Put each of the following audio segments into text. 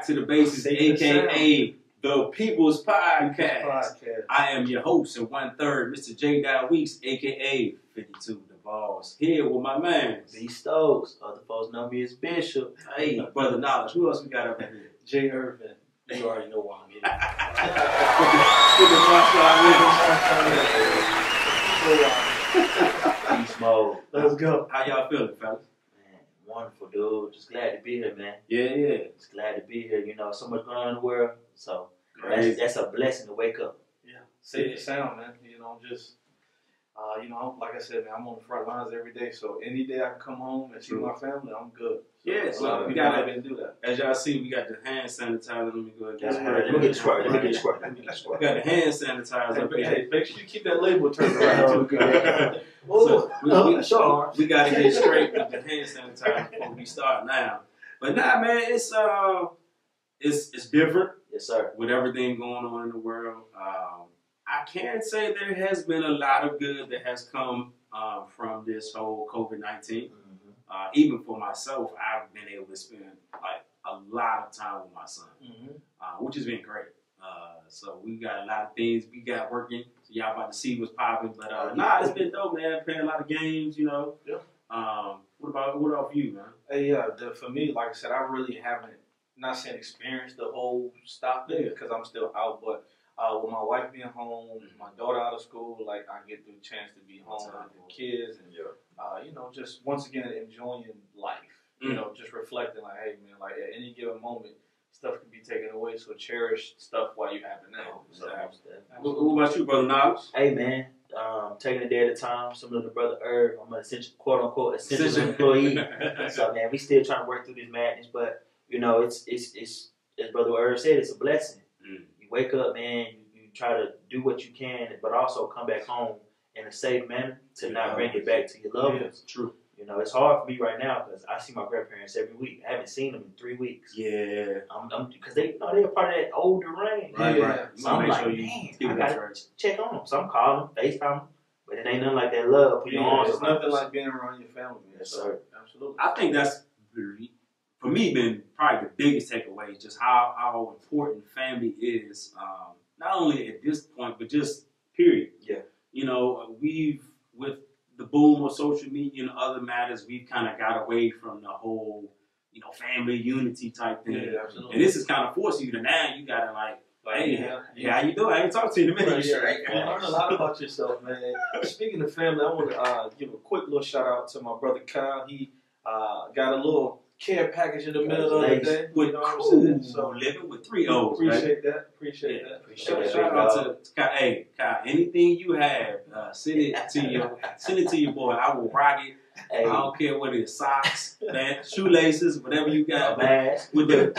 to the Basics, a.k.a. the People's Podcast. I am your host and 1/3, Mr. J. Weeks, a.k.a. 52 The Balls. Here with my man, B. Stokes. Other folks know me as Bishop. Hey, Brother Knowledge. Who else we got up in here? J. Irvin. You already know why I'm here. Beast mode. Let's go. How y'all feeling, fellas? Man, wonderful, dude. Just glad to be here, man. Yeah. Just glad to be here. You know, so much going on in the world. So that's a blessing to wake up. Yeah. Safe and sound, man. You know, just, like I said, man, I'm on the front lines every day. So any day I can come home and see my family, I'm good. So Yeah, so we gotta do that. As y'all see, we got the hand sanitizer. Let me go ahead. That's right. Let me get the squirt. We got the hand sanitizer up here. Hey, make sure you keep that label turned around too. So we got to get straight with the hand sanitizer before we start now. But nah, man, it's different. Yes, sir. With everything going on in the world. I can say there has been a lot of good that has come from this whole COVID-19. Even for myself, I've been able to spend like a lot of time with my son, which has been great. So we got a lot of things we got working. So y'all about to see what's popping. But it's been dope, man. Playing a lot of games, you know. Yeah. What about you, man? Hey, for me, like I said, I really haven't, not saying experienced the whole stop thing because I'm still out, but with my wife being home, my daughter out of school, like I get the chance to be home with the kids and just once again enjoying life. You know, just reflecting like, hey man, like at any given moment, stuff can be taken away. So cherish stuff while you have it now. What about you, Brother Knowledge? Hey man, taking a day at a time. Similar to Brother Irv, I'm an essential, quote unquote, essential employee. So man, we still trying to work through this madness, but you know, it's as Brother Irv said, it's a blessing. You wake up, man, you try to do what you can, but also come back home in a safe manner to not bring it back to your loved ones. True. You know, it's hard for me right now because I see my grandparents every week. I haven't seen them in 3 weeks. Yeah. Because they're part of that older reign. Right. So I'm like, man, I gotta check on them. So I'm calling them, FaceTime them, but it ain't nothing like that love. Put your arms It's nothing like being around your family. Man. Yes, sir. Absolutely. I think that's, for me, been probably the biggest takeaway, just how important family is, not only at this point, but just period. Yeah. You know, with the boom of social media and other matters, we've kind of got away from the whole, family unity type thing. Yeah, absolutely. And this is kind of forcing you to now, you got to hey, how you doing? I ain't talked to you in a minute. You learn a lot about yourself, man. Speaking of family, I want to give a quick little shout out to my brother Kyle. He got a little care package in the mail the other day. With cool, so living with 3 O's. Appreciate that. Shout out to Kyle. Hey, Kyle, anything you have, send it to your boy. I will rock it. Hey. I don't care what it is, socks, man, shoelaces, whatever you got. Mask. With the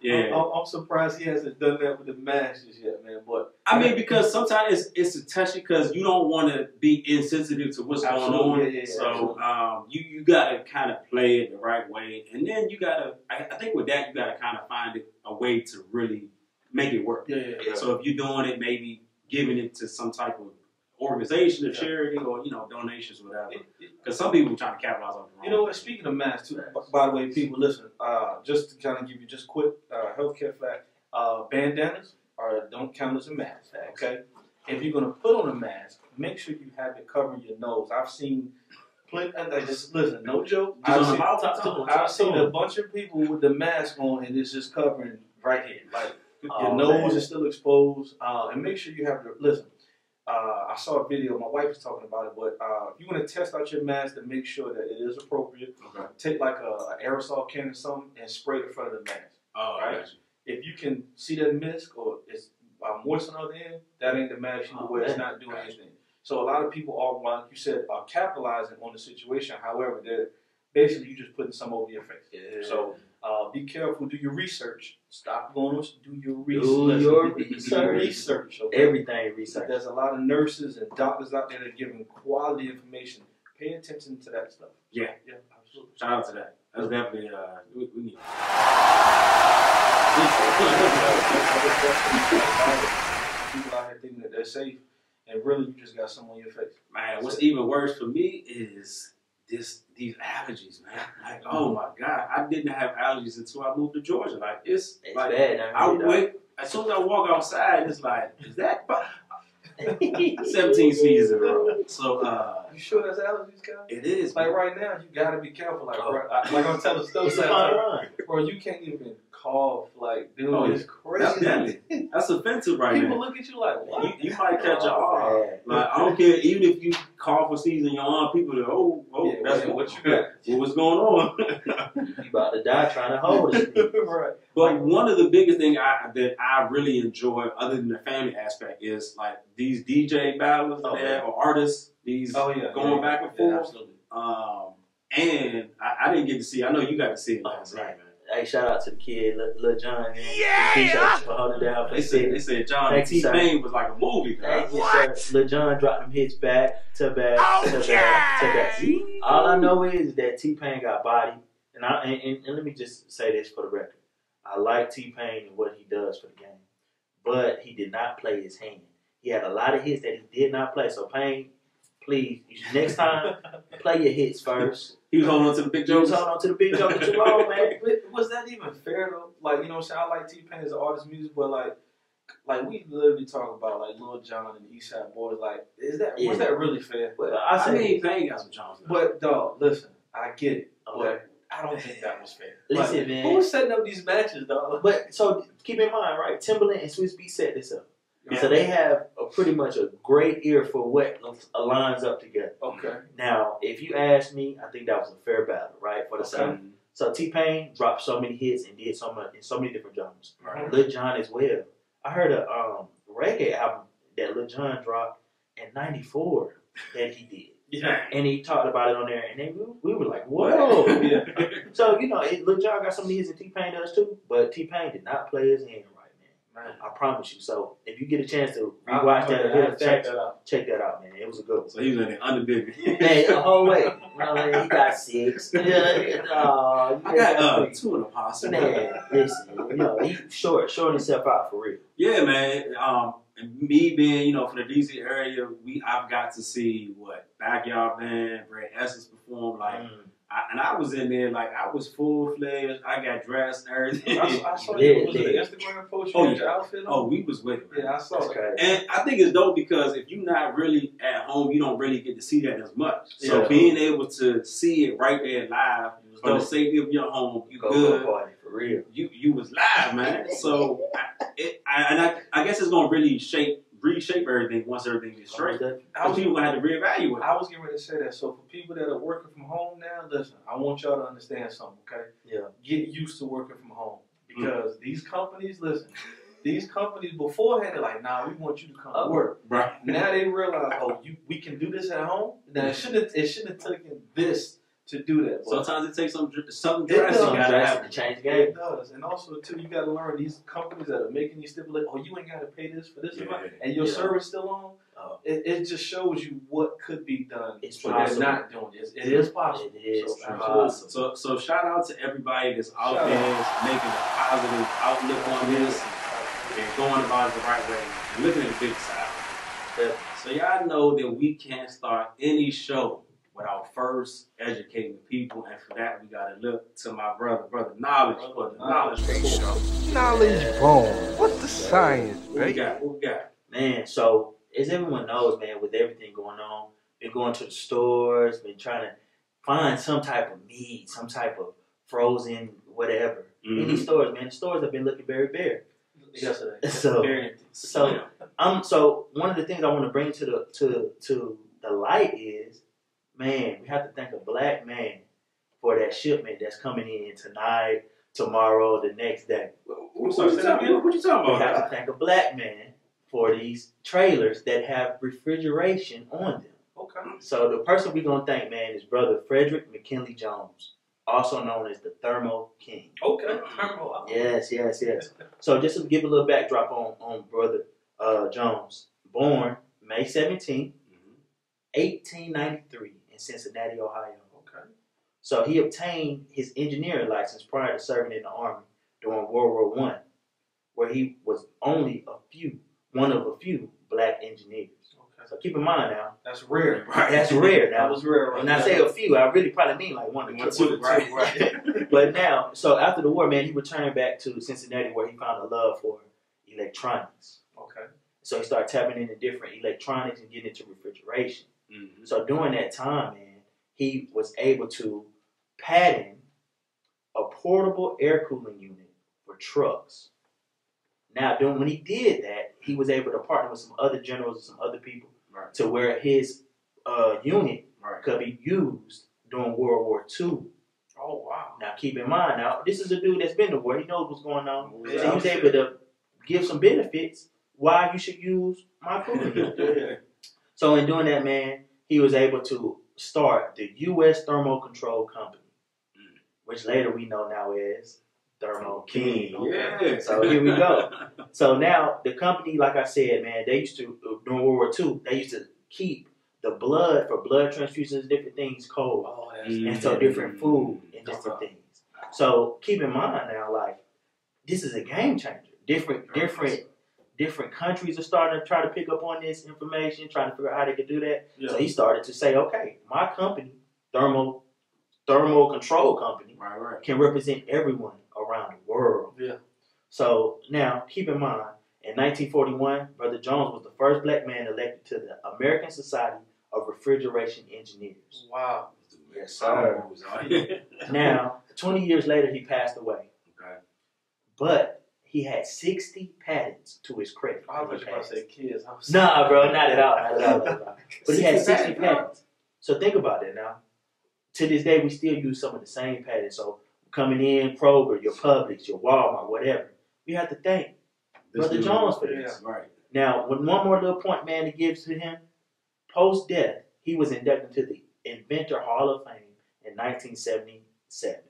I'm surprised he hasn't done that with the masks yet, man. But I mean, because sometimes it's a touchy because you don't want to be insensitive to what's going on. So you got to kind of play it the right way, and then you got to. I think with that you got to kind of find a way to really make it work. So if you're doing it, maybe giving it to some type of organization or charity or donations or whatever. Because some people are trying to capitalize on it. You know what? Speaking of masks, too. By the way, people, listen. Just to kind of give you just quick healthcare fact, bandanas don't count as a mask. Okay, if you're gonna put on a mask, make sure you have it covering your nose. I've seen plenty. Just listen, no joke. I've seen a bunch of people with the mask on and it's just covering right here, like your nose is still exposed. And make sure you have listen. I saw a video, my wife was talking about it, but if you want to test out your mask to make sure that it is appropriate, take like an aerosol can or something and spray the front of the mask. Right? If you can see that mist or it's moist on the other end, that ain't the mask you wear. It's not doing anything. So a lot of people are, like you said, are capitalizing on the situation. However, they're basically you just putting some over your face. So be careful. Do your research. Stop going on. Do your research. Do your research. Okay? Everything research. There's a lot of nurses and doctors out there that are giving quality information. Pay attention to that stuff. Yeah, absolutely. Shout out to that. That's definitely we need. People out here thinking that they're safe, and really you just got some on your face. Man, what's even worse for me is these allergies, man. Like, oh my God, I didn't have allergies until I moved to Georgia. Like, it's like bad. I wait as soon as I walk outside, it's like, is that 17 sneezes in a row? So, you sure that's allergies, guys? It is. Like right now, you gotta be careful. Like, like I'm telling Stokes, bro, you can't even cough. Like, dude, it's crazy. That's offensive right now. People look at you like, what? You might catch an arm. Like, I don't care, even if you cough or sneeze in your arm, people are, yeah, that's what you got. What's going on? You about to die trying to hold it. Right. But one of the biggest things that I really enjoy, other than the family aspect, is like these DJ battles or artists, going back and forth. Absolutely. And I didn't get to see. I know you got to see it last night, man. Hey, shout out to the kid, Lil John, man. Yeah! For holding down. They said John T-Pain was like a movie. Lil John dropped them hits back to back to back. All I know is that T-Pain got bodied. And let me just say this for the record. I like T-Pain and what he does for the game. But he did not play his hand. He had a lot of hits that he did not play. So, Pain, please, next time, play your hits first. He was holding on to the big jokes. He was holding on to the big jokes too long, man. Was that even fair, though? Like, you know what I'm saying? I like T-Pain as an artist music, but like we literally talk about like Lil Jon and the East Side Boys. Like, was that really fair? Well, I mean, Pain got some Johns. But, dog, listen, I get it. Okay. I don't think that was fair. Listen, like, man. Who was setting up these matches, dog? But, so, keep in mind, right? Timberland and Swiss Beats set this up. Yeah. So they have pretty much a great ear for what lines up together. Okay. Now, if you ask me, I think that was a fair battle, right? For the South. So T-Pain dropped so many hits and did so much in so many different genres. Right. Lil Jon as well. I heard a reggae album that Lil Jon dropped in '94 that he did. Yeah. And he talked about it on there, and then we were like, whoa. Yeah. So, you know, Lil Jon got some of his and T-Pain does too, but T-Pain did not play his hand right, man. I promise you. So, if you get a chance to rewatch check that out, man. It was a good one. So, he was in the underbig. Hey, the whole way. You know, he got 6. I got 2 in the posse. Man, listen, you know, he short himself out for real. Yeah, man. Me being, you know, from the DC area, I've got to see Backyard Band, Brad Essence perform. Like, I was in there, like, I was full-fledged. I got dressed and everything. I saw you. Was it an Instagram post? You had your outfit on? Oh, we was with it. Yeah, I saw it. And I think it's dope because if you're not really at home, you don't really get to see that as much. Yeah. So being able to see it right there live from the safety of your home, you good. Party, for real. You was live, man. So I guess it's gonna really reshape everything once everything is straight. People gonna have to reevaluate. I was getting ready to say that. So for people that are working from home now, listen, I want y'all to understand something, okay? Yeah. Get used to working from home because these companies, listen, these companies beforehand, they're like, nah, we want you to come to work. Right. Now they realize, we can do this at home. Now it shouldn't have taken this to do that. But sometimes it takes something drastic to change the game. It does. And also, too, you got to learn these companies that are making these stipulations, you ain't got to pay this for this amount, and your service still on. It just shows you what could be done. It's but possible. they're not doing it. It is possible. It is possible. So shout out to everybody that's out there making a positive outlook on this and going about it the right way and looking at the big side. So y'all know that we can't start any show without first educating people, and for that we gotta look to my brother Knowledge for the Knowledge Show. Knowledge Bone. What's the science, What we got? Man, so as everyone knows, man, with everything going on, been going to the stores, been trying to find some type of meat, some type of frozen whatever. In these stores, man, the stores have been looking very bare. Yesterday. So one of the things I want to bring to the light is, man, we have to thank a black man for that shipment that's coming in tonight, tomorrow, the next day. What you talking about? We have to thank a black man for these trailers that have refrigeration on them. Okay. So the person we're going to thank, man, is Brother Frederick McKinley Jones, also known as the Thermo King. Okay. Thermo. Yes. So just to give a little backdrop on Brother Jones, born May 17th, 1893 in Cincinnati, Ohio. Okay. So he obtained his engineering license prior to serving in the Army during World War I, where he was only one of a few black engineers. So keep in mind now. That's rare. Right. That's rare now. That was rare. Right? When I say a few, I really probably mean like one or two. Right. But now, so after the war, man, he returned back to Cincinnati where he found a love for electronics. Okay. So he started tapping into different electronics and getting into refrigeration. Mm-hmm. So during that time, man, he was able to patent a portable air cooling unit for trucks. Now, when he did that, he was able to partner with some other generals and some other people to where his unit could be used during World War II. Oh, wow. Now, keep in mind, now, this is a dude that's been to war. He knows what's going on. So he was able to give some benefits why you should use my cooling unit. So in doing that, man, he was able to start the U.S. Thermo Control Company, which later we know now is Thermo King. Yeah. So here we go. So now the company, like I said, man, they used to, during World War II, they used to keep the blood for blood transfusions, different things cold. Oh, And so different food and different things. So keep in mind now, like, this is a game changer. Different countries are starting to try to pick up on this information, trying to figure out how they could do that. Yeah. So he started to say, okay, my company, Thermo Control Company, can represent everyone around the world. Yeah. So now, keep in mind, in 1941, Brother Jones was the first black man elected to the American Society of Refrigeration Engineers. Wow. Yes, sir. Now, 20 years later, he passed away. Okay. But he had 60 patents to his credit. I was about to say kids. Nah, bro, not at all. But he had 60 patents. So think about it now. To this day, we still use some of the same patents. So coming in, Kroger, your Publix, your Walmart, whatever. We have to thank Brother Jones for this. Yeah, right. Now, one more little point, man, to give to him. Post-death, he was inducted to the Inventor Hall of Fame in 1977.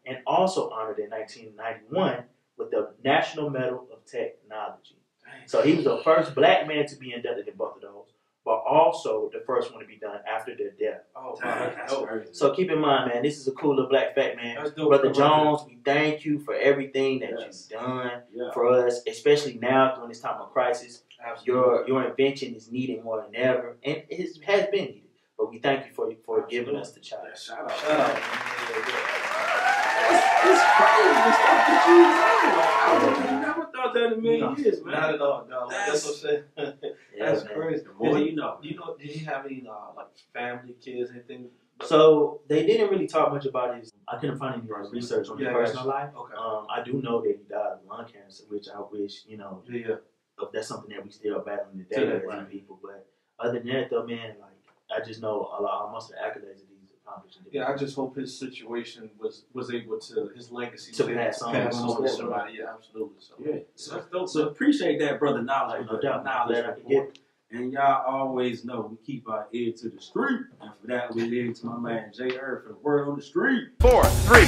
And also honored in 1991 with the National Medal of Technology. So he was the first black man to be inducted in both of those, but also the first one to be done after their death. Oh, that's crazy. So keep in mind, man, this is a cool little black fact, man. Brother Jones, we thank you for everything that you've done for us, especially now during this time of crisis. Your invention is needed more than ever, and it has been needed. But we thank you for giving us the child. Shout out. It's crazy the stuff that you know. I never thought that in a million years, man. Not at all, no. That's what I'm saying. That's crazy. The more you know. Did he have any like family, kids, anything? So they didn't really talk much about his. I couldn't find any research on his personal life. Okay. I do know that he died of lung cancer, which I wish that's something that we still battling today as people. But other than that, though, man, like I just know most of the accolades that he's accomplished. Yeah, I just hope his situation was able to his legacy to pass on to somebody. Yeah, absolutely. So appreciate that, brother. Knowledge, no doubt. Knowledge report. And y'all always know we keep our ear to the street. And for that, we leave it to my man Jay Earth for the word on the street. 4, 3, 2.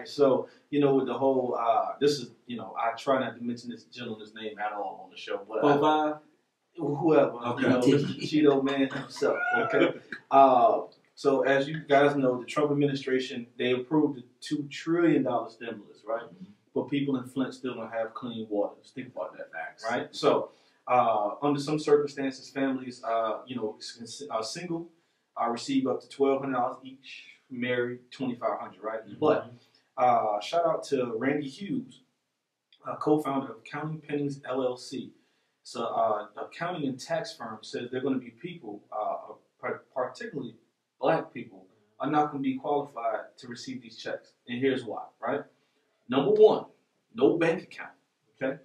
So, with the whole, this is, I try not to mention this gentleman's name at all on the show. But 4-5? Whoever. Okay. Mr. Cheeto Man himself. Okay. So as you guys know, the Trump administration, they approved a $2 trillion stimulus, right? But people in Flint still don't have clean water. Just think about that, right? So, under some circumstances, families, single, receive up to $1,200 each. Married, $2,500, right? But shout out to Randy Hughes, co-founder of Counting Pennies LLC. So, accounting and tax firm says they're going to be people, particularly black people, are not going to be qualified to receive these checks. And here's why, right? Number one, no bank account. Okay,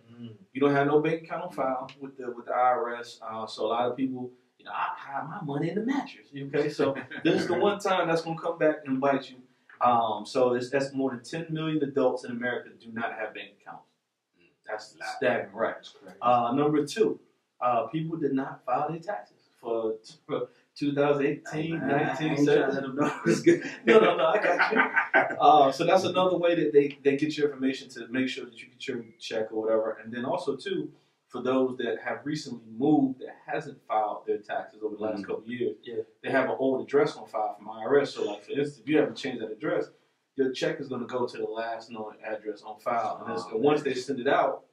you don't have no bank account on file with the IRS. So a lot of people, I hide my money in the mattress. Okay, so this is the one time that's going to come back and bite you. So that's more than 10 million adults in America do not have bank accounts. That's staggering, right? Number two, people did not file their taxes for 2018, 19, 17. No, I got you. So that's another way that they get your information to make sure that you get your check or whatever. And then also, too, for those that have recently moved that hasn't filed their taxes over the last couple of years, they have an old address on file from IRS. So, like, for instance, if you haven't changed that address, your check is going to go to the last known address on file. And once they send it out,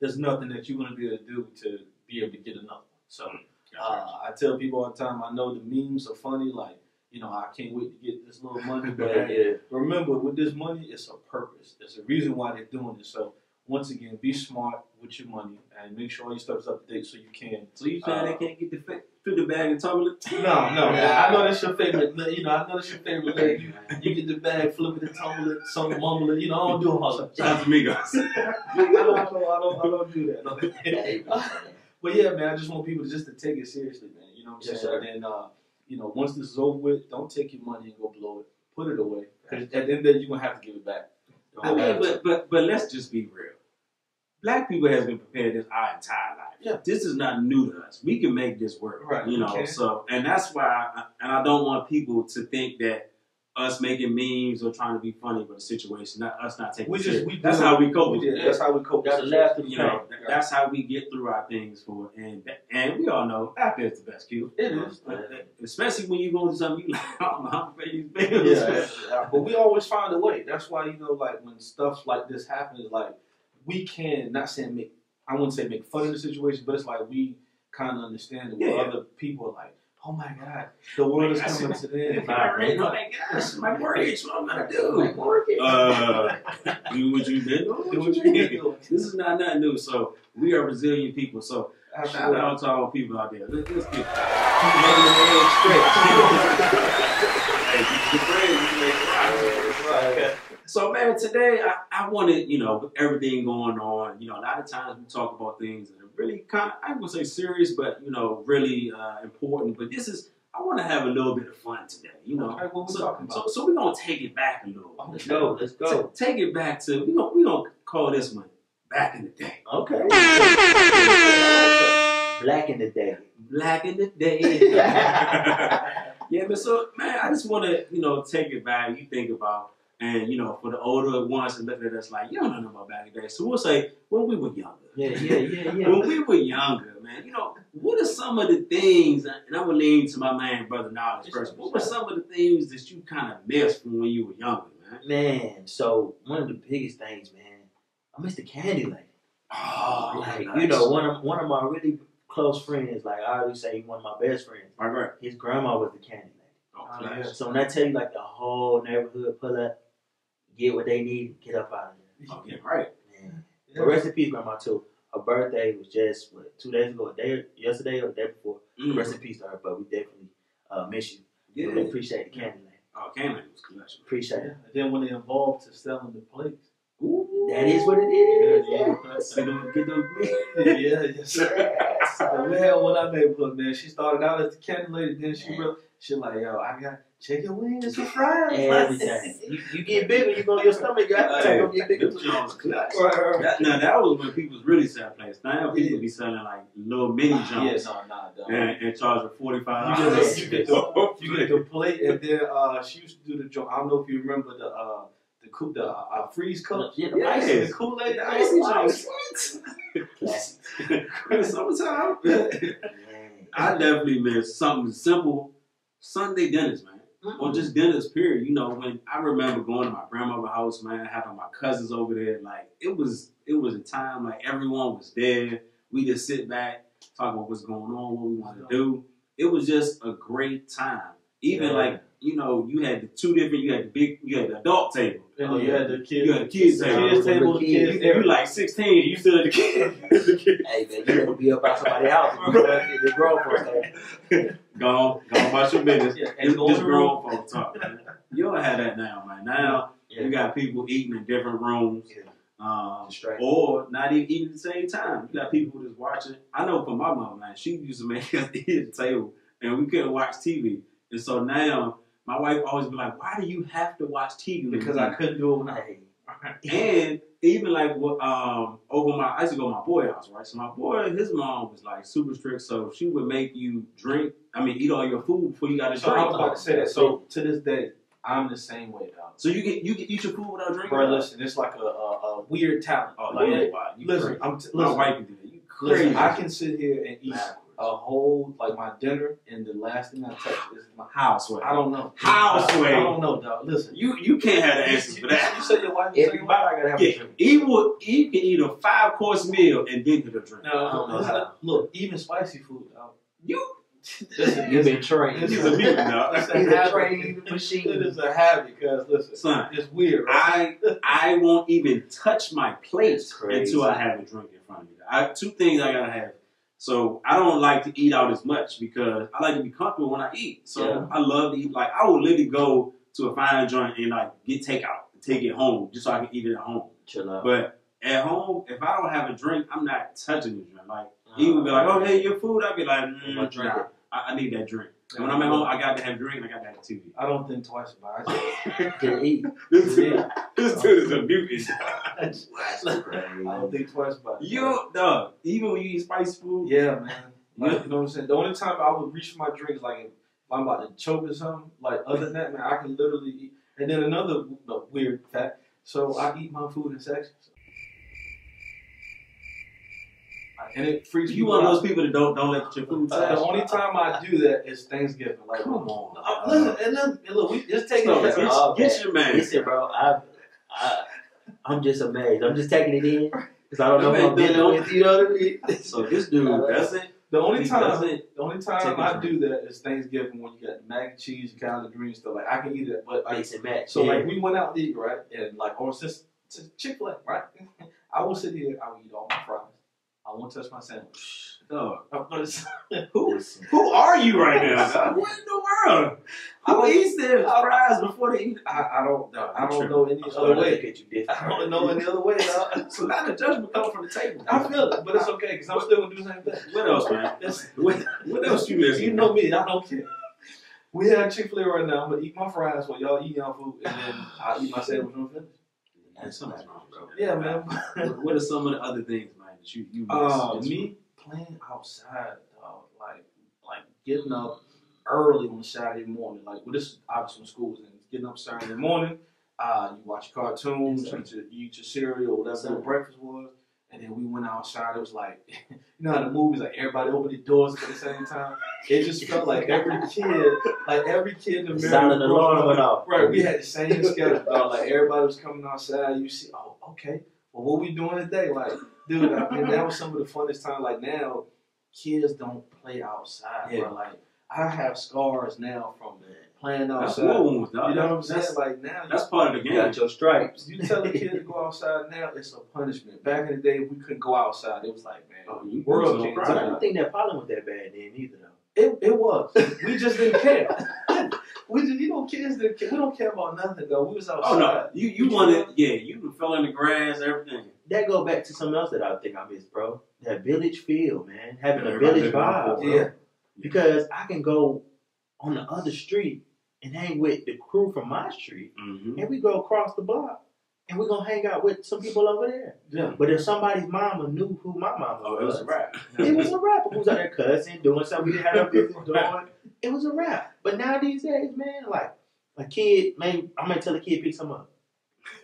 there's nothing that you're gonna be able to do to be able to get another one. So I tell people all the time, I know the memes are funny, like, I can't wait to get this little money, but remember, with this money, it's a purpose. There's a reason why they're doing it. So once again, be smart with your money and make sure all your stuff is up to date so you can. So you saying they can't get the bag and tumble it? No. I know that's your favorite. I know that's your favorite. Like, you get the bag, flip it and tumble it, some mumble it. I don't do all that. Shout out to me, guys. I don't do that. But yeah, man, I just want people to take it seriously, man. You know what I'm saying? And then, once this is over with, don't take your money and go blow it. Put it away. Because at the end of the day, you're gonna have to give it back. I mean, but let's just be real. Black people has been prepared this our entire life. Yeah. This is not new to us. We can make this work. Right. So, and that's why, I don't want people to think that us making memes or trying to be funny with the situation, not taking it serious. That's how we cope with it. That's how we cope with it. That's how we get through our things and we all know laughter is the best cue. It is. Especially when you go to something you like, I'm paying these bills. Yeah. But we always find a way. That's why, like when stuff like this happens, like we can, I wouldn't say make fun of the situation, but it's like we kind of understand what other people are like. Oh my God, the world is coming to the end. Oh my gosh, my mortgage, what I'm gonna do? My mortgage. Do what you've been doing. This is not nothing new. So we are resilient people. So shout out to all people out there. Let's get keep making the head straight. So man, today I wanted, with everything going on, a lot of times we talk about things that are really kind of, I wouldn't say serious, but really important. But I want to have a little bit of fun today, Okay, what we talking about? So we're gonna take it back a little. Let's go. Take it back to we're gonna call this one Back in the Day. Okay. Black in the Day. Black in the Day. Yeah, but so man, I just want to take it back. You think about. And, for the older ones that look at us like, you don't know nothing about back in the day. So we'll say, when we were younger. Yeah. When we were younger, man, what are some of the things, and I'm going to lean to my man, Brother Knowledge first. What were some of the things that you kind of missed from when you were younger, man? Man, so one of the biggest things, man, I miss the candy lady. Oh, like, nice. One of my really close friends, like I always say, one of my best friends. Right. His grandma was the candy lady. Oh, nice. So when I tell you, like, the whole neighborhood pull up, get what they need, get up out of there. Oh, yeah, right. Man. But rest in peace, grandma, too. Her birthday was just, 2 days ago, yesterday or the day before. Rest in peace to her, but we definitely miss you. Yeah. Really appreciate the candy lady. Oh, candy lady was collection. Appreciate it. And then when they involved to selling the plates. Ooh, that is what it is. Yes. Get those Yes. We had one in our neighborhood, man. She started out as the candy lady, then she like, yo, I got chicken wings and fries. Everything. You get bigger, your stomach got to get bigger. Right. Now that was when people was really selling plates. Now people be selling like little mini jumps. And charging $45. You get the plate, and then she used to do the joke. I don't know if you remember the freeze cups. Yeah, the Kool-Aid, the icy jumps. Summertime. I definitely miss something simple. Sunday dinners, man. Or just dinners, period. When I remember going to my grandmother's house, man, having my cousins over there, like it was a time like everyone was there. We just sit back, talk about what's going on, what we want to do. It was just a great time. Even you had the two different. You had the adult table. And you had the kids. You had the kids table. You like 16. You still had the kids. Hey man, you never be up out somebody's house. The grown folks there. Go about your business. And just grown folks talk, man. You don't have that now, man. Now you got people eating in different rooms. Or not even eating at the same time. You got people just watching. I know for my mom, man, she used to make us eat at the table, and we couldn't watch TV. And so now, my wife always be like, "Why do you have to watch TV?" Because I couldn't do it when I ate. And even like I used to go to my boy's house, right? So my boy, his mom was like super strict, so she would make you eat all your food before you got to drink. I was about to say that. So to this day, I'm the same way, dog. So you eat your food without drinking? Bro, listen, it's like a weird talent. Oh, like, listen, listen, my wife can do that. You crazy. Listen, I can sit here and eat a whole like my dinner, and the last thing I touch is my Houseway. I don't know. Houseway. I don't know, dog. Listen, You can't have the answers for that. You said your wife. Everybody gotta have a Yeah, drink. he can eat a 5-course meal and then get a drink. No, look, even spicy food, dog. You've been trained. He's a mutant, dog. It's He's a a habit. trained machine. It is a habit, because listen, Son, it's weird. Right? I won't even touch my plate That's crazy. until I have a drink in front of me. Two things I gotta have. So I don't like to eat out as much because I like to be comfortable when I eat. So Yeah. I love to eat. Like I will literally go to a fine joint and like get takeout, take it home just so I can eat it at home. Chill out. But at home, if I don't have a drink, I'm not touching the drink. Like he would be like, "Oh, hey, your food." I'd be like, My drink. nah, I need that drink. And when I'm at home, I got to have a drink and I got to have TV. I don't think twice about it. Can eat. This dude is a mutant. That's crazy. I don't think twice about it. Dog, even when you eat spicy food, Yeah, man. Like, you know what I'm saying? The only time I would reach for my drink is like if I'm about to choke or something. Like other than that, man, I can literally eat. And then another weird fact. So I eat my food in sections. And it freaks me you one of out. those people that don't let your food The touch. only time I do that is Thanksgiving. Like, Come on. listen, and look, we just take So, it. get your man. Listen, bro. I'm just amazed. I'm just taking it in because I don't know who I'm Man, dealing with. You know what I mean? So this dude doesn't. The only he time doesn't I take a do that is Thanksgiving when you got mac and cheese, collard greens, stuff like I can eat it, but like, Mix and match. so yeah. like we went out to eat, right? And like, or since Chick-fil-A, right? I will sit here, I will eat all my fries. I won't touch my sandwich. Dog. Who? Who are you right now? What in the world? Who eats their fries before they eat? I don't know any other way. I don't know any other way, dog. So now the judgment comes from the table. I feel it, but it's okay because I'm still gonna do the same thing. What else, man? What else you listening? You know me, I don't care. We have Chick-fil-A right now. I'm gonna eat my fries while y'all eat y'all food, and then I'll eat my sandwich when I'm finished. That's something wrong, bro. Yeah, man. What are some of the other things, man, that you miss? Me playing outside, dog. Like getting up early on Saturday morning. Like, well, this is obviously when school was in. Getting up Saturday morning, you watch cartoons, you eat your cereal, whatever your breakfast was, and then we went outside. It was like, you know how the movies, like everybody opened the doors at the same time. It just felt like every kid in America. Silent alarm went off. Right, we had the same schedule, dog. Like everybody was coming outside. You see, oh, okay. Well, what we doing today? Like, dude, I mean, that was some of the funnest time. Like now, kids don't play outside, bro. Like I have scars now from playing outside. That's wounds, dog. You know what I'm saying? Like now, That's part of the You got game. your stripes. you tell a kid to go outside now, it's a punishment. Back in the day, we couldn't go outside. It was like, man, Oh, you world so changed. proud. I don't think that pollen was that bad then either, though. It was. We just didn't care. We just, kids didn't care. We don't care about nothing though. We was outside. Oh no, you wanted, you fell in the grass, everything. That go back to something else that I think I miss, bro. That village feel, man. Having a Everybody village vibe, bro. Yeah. Because I can go on the other street and hang with the crew from my street, Mm-hmm. and we go across the block, and we're going to hang out with some people over there. Yeah. But if somebody's mama knew who my mama Oh, it was a wrap. it was a rap. Who's out there cussing, doing something we didn't have no business doing. It was a rap. But now these days, man, like a kid, maybe I might tell a kid pick some up.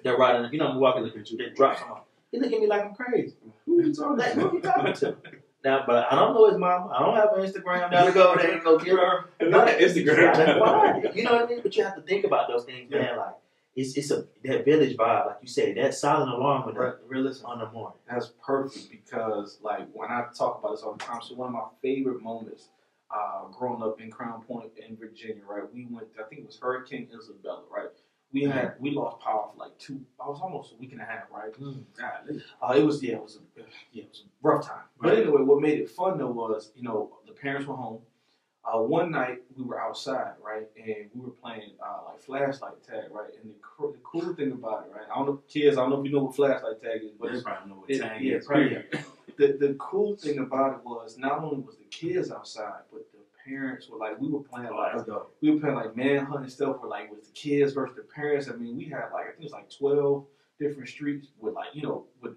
They're riding, I'm walking, looking at you, they drop some off. They look at me like I'm crazy. Who you talking Like, to? who you talking to? Now, but I don't know his mama. I don't have an Instagram now to go there and go get her. Not Instagram. That's fine. You know what I mean? But you have to think about those things, man. Like it's that village vibe, like you said, that silent alarm with Listen, on the morning. that's perfect because, like, when I talk about this all the time, so one of my favorite moments growing up in Crown Point in Virginia, right? We went, I think it was Hurricane Isabella, right? We lost power for like I was almost a week and a half, right? It was a rough time. But anyway, what made it fun though was, the parents were home. One night we were outside, right, and we were playing like flashlight tag, right. And the cool thing about it, right, I don't know if you know what flashlight tag is, but They probably know what it- tag yeah, is. probably. The cool thing about it was not only was the kids outside, but the parents were like, we were playing like manhunt and stuff where like with the kids versus the parents. I mean, we had like, I think it was like 12 different streets with like, with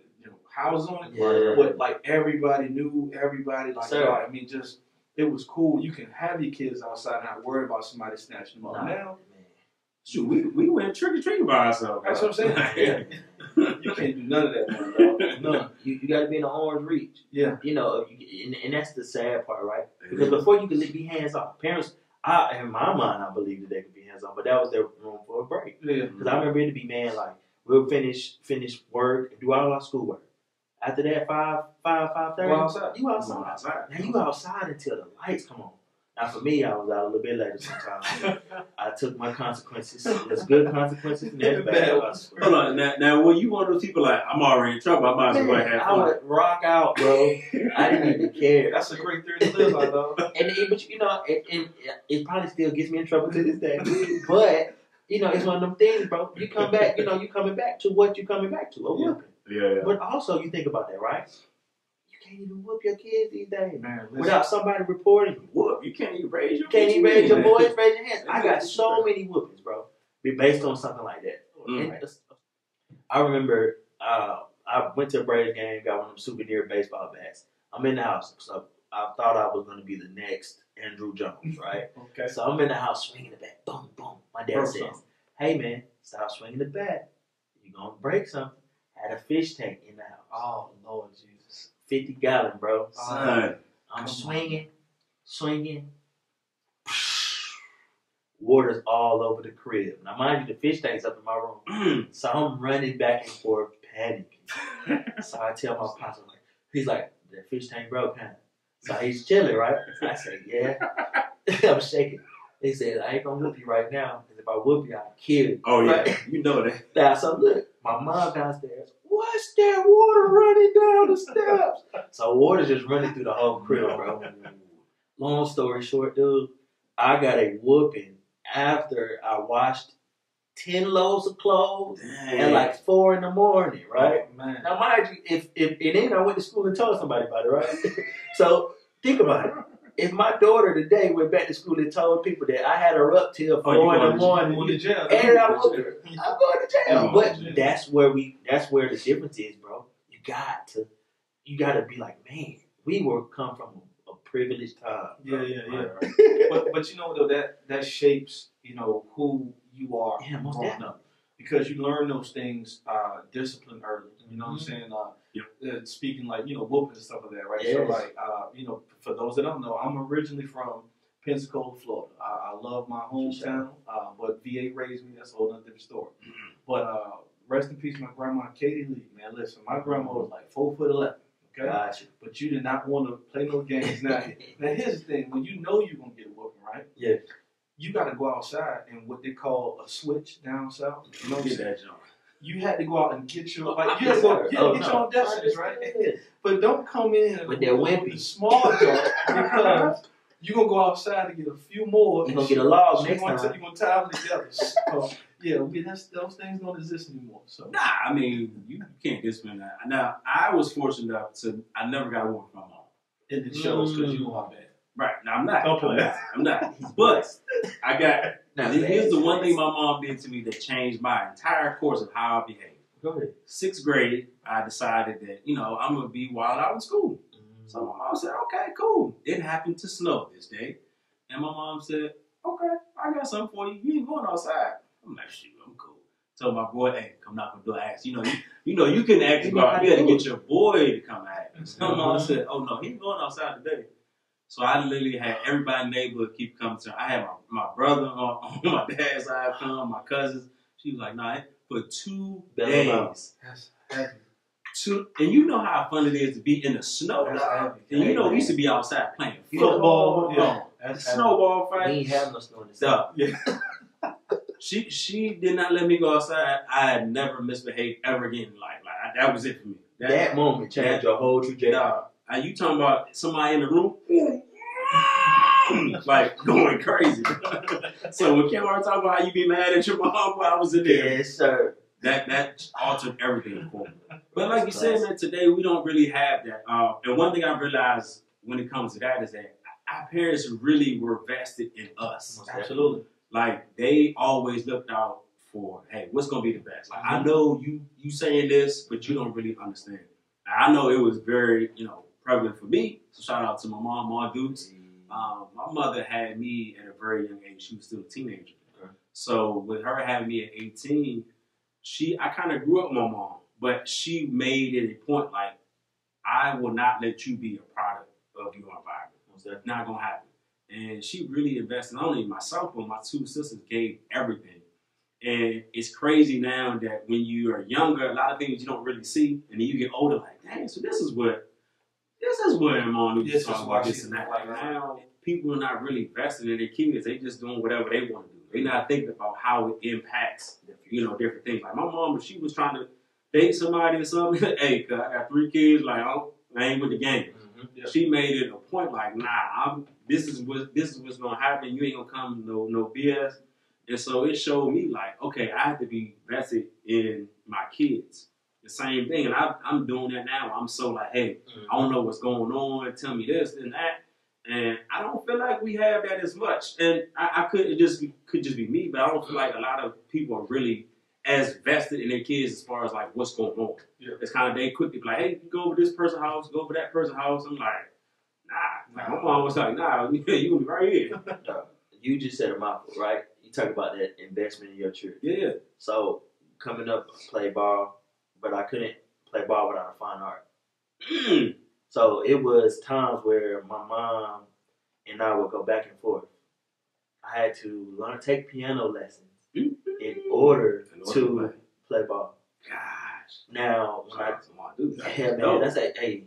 houses on it. Yeah. But like everybody knew everybody. Like, I mean, just, it was cool. You can have your kids outside and not worry about somebody snatching them up. Now, Shoot, we went trick or treating by ourselves. that's what I'm saying. Yeah. You can't do none of that, man, dog. None. You got to be in the arm's reach. Yeah. You know, and that's the sad part, right? Because before you could be hands off, parents, in my mind, I believe that they could be hands off, but that was their room for a break. Yeah. Because I remember it to be, man, like we'll finish work and do all our schoolwork. After that, 5:30, Go outside. you outside. Now you outside until the lights come on. Now for me, I was out a little bit later sometimes. I took my consequences. There's good consequences and there's bad consequences. Hold on, now were you one of those people like, I'm already in trouble, I might as well have I fun? would rock out, bro. I didn't even care. That's a great theory to live by, dog. But you know, it probably still gets me in trouble to this day. But you know, it's one of them things, bro. You come back, you know, you coming back to what you coming back to, a whooping. Yeah. But also, you think about that, right? You can't even whoop your kids these days, Man, without somebody reporting you. Whoop, you can't even raise your You can't even raise your man. voice, raise your hands. I got so many whoopings, bro, based on something like that. Mm. And I remember I went to a Braves game, got one of them souvenir baseball bats. I'm in the house, so I thought I was going to be the next Andrew Jones, right? Okay. So I'm in the house swinging the bat, boom, boom. My dad says, "Hey man, stop swinging the bat. You're gonna break something." Had a fish tank in the house. Oh, Lord Jesus. 50-gallon, bro. Son. I'm swinging. Water's all over the crib. Now, mind you, the fish tank's up in my room. So I'm running back and forth, panicking. So I tell my pops, he's like, "The fish tank broke, huh?" So he's chilling, right? So I say, "Yeah." I'm shaking. He said, "I ain't gonna whoop you right now, because if I whoop you, I'll kill you." Oh, yeah. Right? You know that. Now, so look, my mom downstairs, "What's that water running down the steps?" So water's just running through the whole crib, bro. Long story short, dude, I got a whooping after I washed 10 loads of clothes at like 4 in the morning, right? Oh, man. Now, mind you, if then I went to school and told somebody about it, right? So think about it. If my daughter today went back to school and told people that I had her up till 4 in the morning, Going to jail. and I whooped her, I'm going to jail. Yeah. But that's where the difference is, bro. You gotta be like, man, we were come from a privileged time. Yeah. but you know, though, that shapes, you know, who you are Most growing definitely. up. Because you learn those things, discipline early. You know what I'm saying? Speaking like, you know, whooping and stuff like that, right? Yes. So, like, you know, for those that don't know, I'm originally from Pensacola, Florida. I love my hometown, but VA raised me. That's a whole other different story. But rest in peace, my grandma, Katie Lee. Man, listen, my grandma was like 4'11". Okay? Gotcha. But you did not want to play no games. Now here's the thing. When you know you're going to get a whooping, right? Yeah. You got to go outside and what they call a switch down south. You know what I'm Get saying? that junk. You had to go out and get your, like, you had to go, get your own destinies, right? But don't come in But they're wimpy. with the small junk because you're going to go outside to get a few more. You're going to get a log next You're time. going to tie them together. So, yeah, those things don't exist anymore. So. Nah, I mean, you can't discipline that. Now, I was fortunate enough to, I never got a whooping from my mom. And it shows because you know how bad. Right. Now, I'm not. Don't play that. I'm not. But I got, Now, here's the one thing my mom did to me that changed my entire course of how I behaved. Go ahead. 6th grade, I decided that, you know, I'm going to be wild out in school. So my mom said, okay, cool. It happened to snow this day. And my mom said, okay, I got something for you. You ain't going outside. I'm like, shoot, I'm cool. Told my boy, hey, come knock on the door, ask. You know, you couldn't ask the guard. You had to get your boy to come ask. So my mom said, oh no, he ain't going outside today. So I literally had everybody in the neighborhood keep coming to her. I had my brother on my dad's side come, my cousins. She was like, nah, for 2 days. That's heavy. And you know how fun it is to be in the snow. That's heavy. And you know, we used to be outside playing Football, football, yeah. That's heavy. snowball We fight. ain't have no snow in the Stuff. Yeah. She did not let me go outside. I had never misbehaved ever again in life. Like that was it for me. That moment changed your whole trajectory. Are you talking about somebody in the room? Like going crazy. So when Kim talking about how you be mad at your mom while I was in there, Yes, sir. that altered everything for me. But like you said, man, today we don't really have that. And one thing I realized when it comes to that is that our parents really were vested in us. Absolutely. Like they always looked out for, hey, what's gonna be the best? Like I know you saying this, but you don't really understand. I know it was very, prevalent for me. So shout out to my mom, Ma Dukes. My mother had me at a very young age. She was still a teenager. Okay. So with her having me at 18, I kind of grew up with my mom. But she made it a point like, I will not let you be a product of your environment. That's not gonna happen. And she really invested not only in myself, but my two sisters gave everything. And it's crazy now that when you are younger, a lot of things you don't really see, and then you get older, like, dang, so this is what mom was talking about, this and that. Like now, people are not really investing in their kids. They just doing whatever they want to do. They're not thinking about how it impacts, different things. Like my mom, if she was trying to date somebody or something, hey, cause I got 3 kids, like, oh, I ain't with the game. Mm-hmm. Yeah. She made it a point like, nah, this is what's gonna happen. You ain't gonna come no BS. And so it showed me like, okay, I have to be vested in my kids. The same thing, and I'm doing that now. I'm so like, hey, I don't know what's going on. Tell me this and that, and I don't feel like we have that as much. And I could just be me, but I don't feel like a lot of people are really as vested in their kids as far as like what's going on. Yeah. It's kind of they quickly be like, hey, you go over this person's house, go over that person's house. I'm like, nah. My mom was like, nah, you gonna be right here. You just said a mouthful, right? You talk about that investment in your children. Yeah. So coming up, play ball, but I couldn't play ball without a fine art. So it was times where my mom and I would go back and forth. I had to take piano lessons in order to play ball. Gosh. Now, that's hey,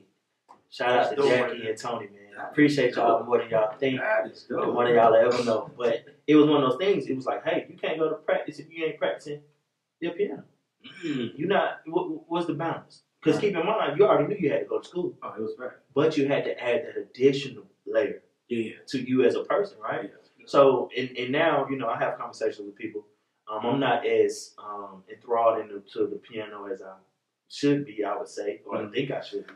shout out to Jackie and Tony, man. I appreciate y'all more than y'all think, and more than y'all ever know. But it was one of those things. It was like, hey, you can't go to practice if you ain't practicing your piano. You not. What's the balance? Because keep in mind, you already knew you had to go to school. Oh, it was right. But you had to add that additional layer to you as a person, right? Yeah. So, and now, I have conversations with people. I'm not as enthralled into the piano as I should be, I would say, or I think I should be.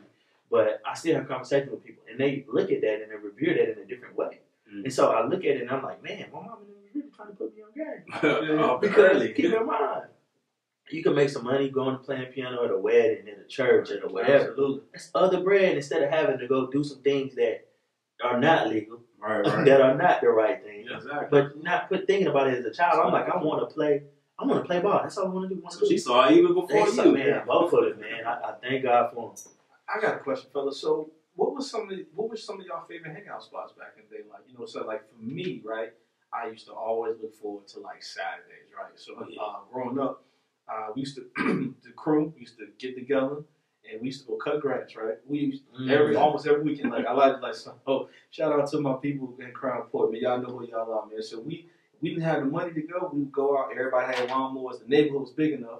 But I still have conversations with people, and they look at that and they review that in a different way. And so I look at it and I'm like, man, my mama was really trying to put me on game. Because keep in mind, you can make some money going to playing piano at a wedding, at a church, at a whatever. Absolutely. That's other bread instead of having to go do some things that are not legal, right. That are not the right thing. Yeah, exactly. But not thinking about it as a child, I'm like, I want to play ball. That's all I want to do. So she saw it even before you. Man, both of it, man. I thank God for them. I got a question, fellas. So, what were some of y'all favorite hangout spots back in the day? Like, so like for me, right, I used to always look forward to like Saturdays, right? So, growing up, we used to the crew used to get together and we used to go cut grass, right? We used almost every weekend. Like I like shout out to my people in Crown Port, man. Y'all know who y'all are, man. So we didn't have the money to go. We would go out. Everybody had lawnmowers. The neighborhood was big enough,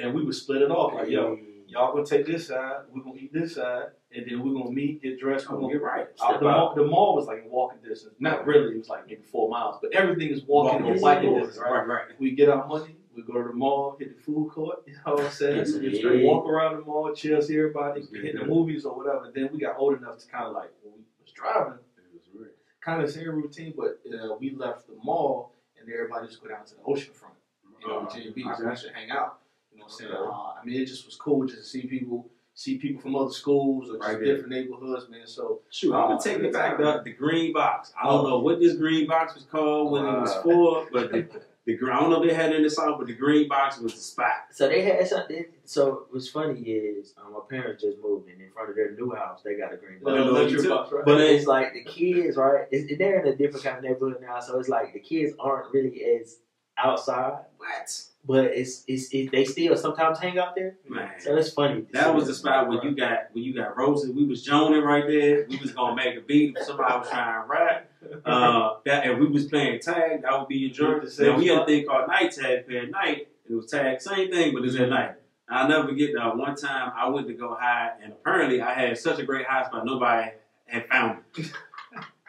and we would split it off. Like, yo, y'all gonna take this side, we're gonna eat this side, and then we're gonna meet, get dressed, we're gonna get right. The mall was like walking distance. Not really, it was like maybe 4 miles, but everything is walking or biking distance, right? We get our money, we go to the mall, hit the food court, you know what I'm saying? Walk around the mall, chill, see everybody, hit the movies or whatever. Then we got old enough to kind of like, when we was driving, it was kind of the same routine, but we left the mall and everybody just go down to the ocean front, Virginia Beach, and actually hang out. You know what I'm saying? It just was cool just to see people from other schools or just different neighborhoods, man. So, I'm gonna take it back to the green box. I don't know what this green box was called when it was for, but I don't know if they had it in the South, but the green box was the spot. So they had something. So what's funny is my parents just moved, and in front of their new house, they got a green box. But it's like the kids, right? They're in a different kind of neighborhood now, so it's like the kids aren't really as outside. What? But they still sometimes hang out there. Man. So it's funny. That was the spot when you got roses. We was joning right there. We was gonna make a beat if somebody was trying to rap. And we was playing tag. That would be your joint. Now we had a thing called night tag. At night it was tag, same thing, but it's at night. I'll never forget that one time I went to go hide, and apparently I had such a great high spot nobody had found me.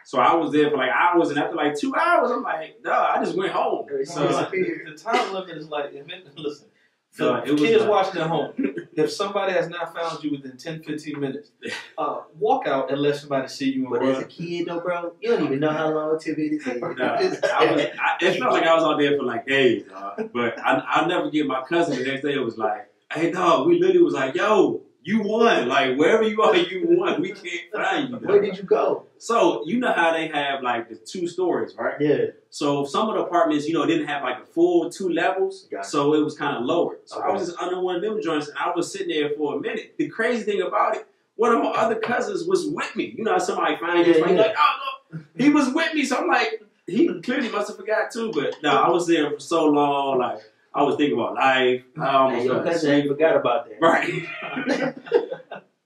So I was there for like hours, and after like 2 hours, I'm like, I just went home. So the time limit is like, listen, kids watching at home, if somebody has not found you within 10, 15 minutes, walk out and let somebody see you. But as a kid, though, bro, you don't even know how long till it is. It felt like I was out there for like days, but I'll never forget my cousin the next day. It was like, hey, dog, we literally was like, yo, You won. Like, wherever you are, you won. We can't find you. Where did you go? So, you know how they have, like, the 2 stories, right? Yeah. So, some of the apartments, you know, didn't have, like, a full 2 levels. Gotcha. So, it was kind of lower. So, Okay. I was just under one of them joints, and I was sitting there for a minute. The crazy thing about it, one of my other cousins was with me. You know how somebody finds you, like, oh, look, he was with me. So, I'm like, he clearly must have forgot, too. But, no, I was there for so long, like, I was thinking about life. I almost Your cousin ain't forgot about that. Right.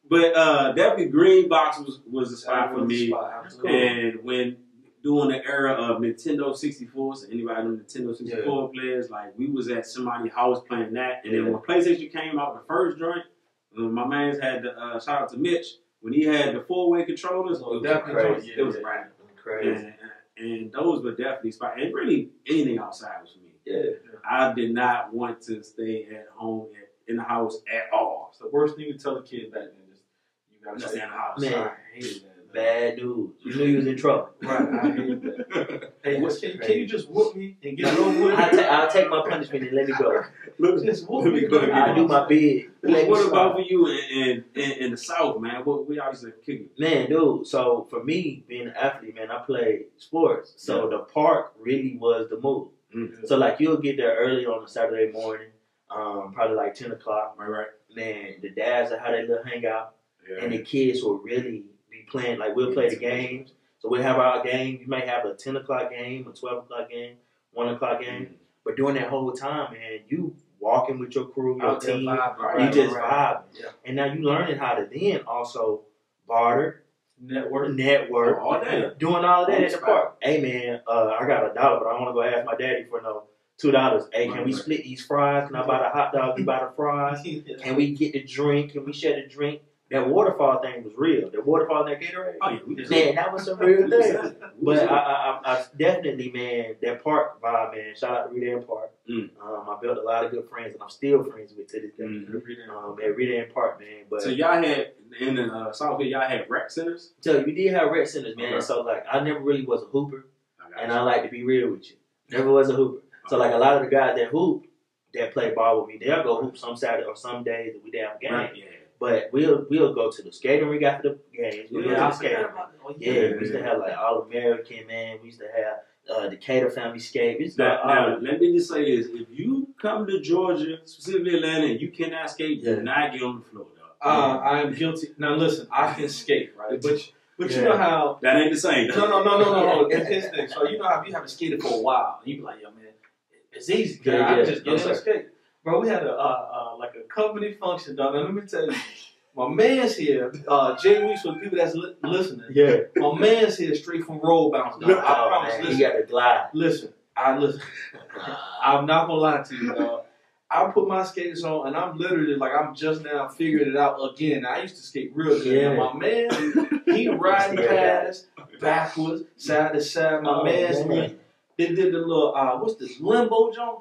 But definitely Green Box was the spot for me. And when during the era of Nintendo 64, so anybody know Nintendo 64 players, like we was at somebody's house playing that. And then when PlayStation came out, the first joint, my man's had the shout out to Mitch, when he had the 4-way controllers, it was crazy. It was right. Crazy. And those were definitely spot. And really anything outside was for me. Yeah. I did not want to stay at home in the house at all. It's the worst thing to tell a kid back then. You gotta Just stay in the house. Man. I hated that. Bad news. You knew you was in trouble. Right, I hated that. Hey, can you just whoop me and get it over with? I'll take my punishment and let me go. Just whoop me. I'll do my bid. What about for you in the South, man? What we always kick it? Man, dude, so for me, being an athlete, man, I played sports. So the park really was the move. Mm-hmm. So, like, you'll get there early on a Saturday morning, probably like 10 o'clock. Right. Man, the dads will have their little hangout, and the kids will really be playing. Like, we'll play the games. So, we'll have our game. You may have a 10 o'clock game, a 12 o'clock game, 1 o'clock game. Mm-hmm. But during that whole time, man, you walking with your crew, your team. Vibe, You just vibing. Yeah. And now you learning how to then also barter, network, all that. doing all of that at the park. Hey man, I got $1, but I want to go ask my daddy for no $2. Hey, can we split these fries? Can I buy the hot dog? You buy the fries? Can we get the drink? Can we share the drink? That waterfall thing was real. The waterfall in that Gatorade. Oh yeah, we just Man, that was some real thing. But I definitely, man, that park vibe, man. Shout out to Redan Park. I built a lot of good friends, and I'm still friends with to this day. At Redan Park, man. But so y'all had in the South Hill, y'all had rec centers. So we did have rec centers, man. Okay. So like, I never really was a hooper, and I like to be real with you. Never was a hooper. So like, a lot of the guys that hoop, that play ball with me, they'll go hoop some Saturday or some days that we didn't have a game. Right, yeah. But we'll go to the skating rink after the games. We'll go to the skating rink. Yeah, we used to have like All American, man. We used to have the Cater family skate. We used to Now, let me just say this: if you come to Georgia, specifically Atlanta, and you cannot skate, do not get on the floor, dog. I am guilty. Now listen, I can skate, right? But you know how that ain't the same. No. It's his thing. So you know how if you haven't skated for a while, you be like, yo, man, it's easy. I just get in and skate. Bro, we had a like a company function, dog. And let me tell you, my man's here, Jay Weeks, for the people that's listening. Yeah. My man's here straight from roll bounce, dog. I promise. Man, listen, you got to glide. listen. I'm not gonna lie to you, dog. I put my skaters on, and I'm literally like, I'm just now figuring it out again. I used to skate real good. Yeah. Now, my man, he riding past backwards, side to side. My man's man. they did the little what's this limbo jump?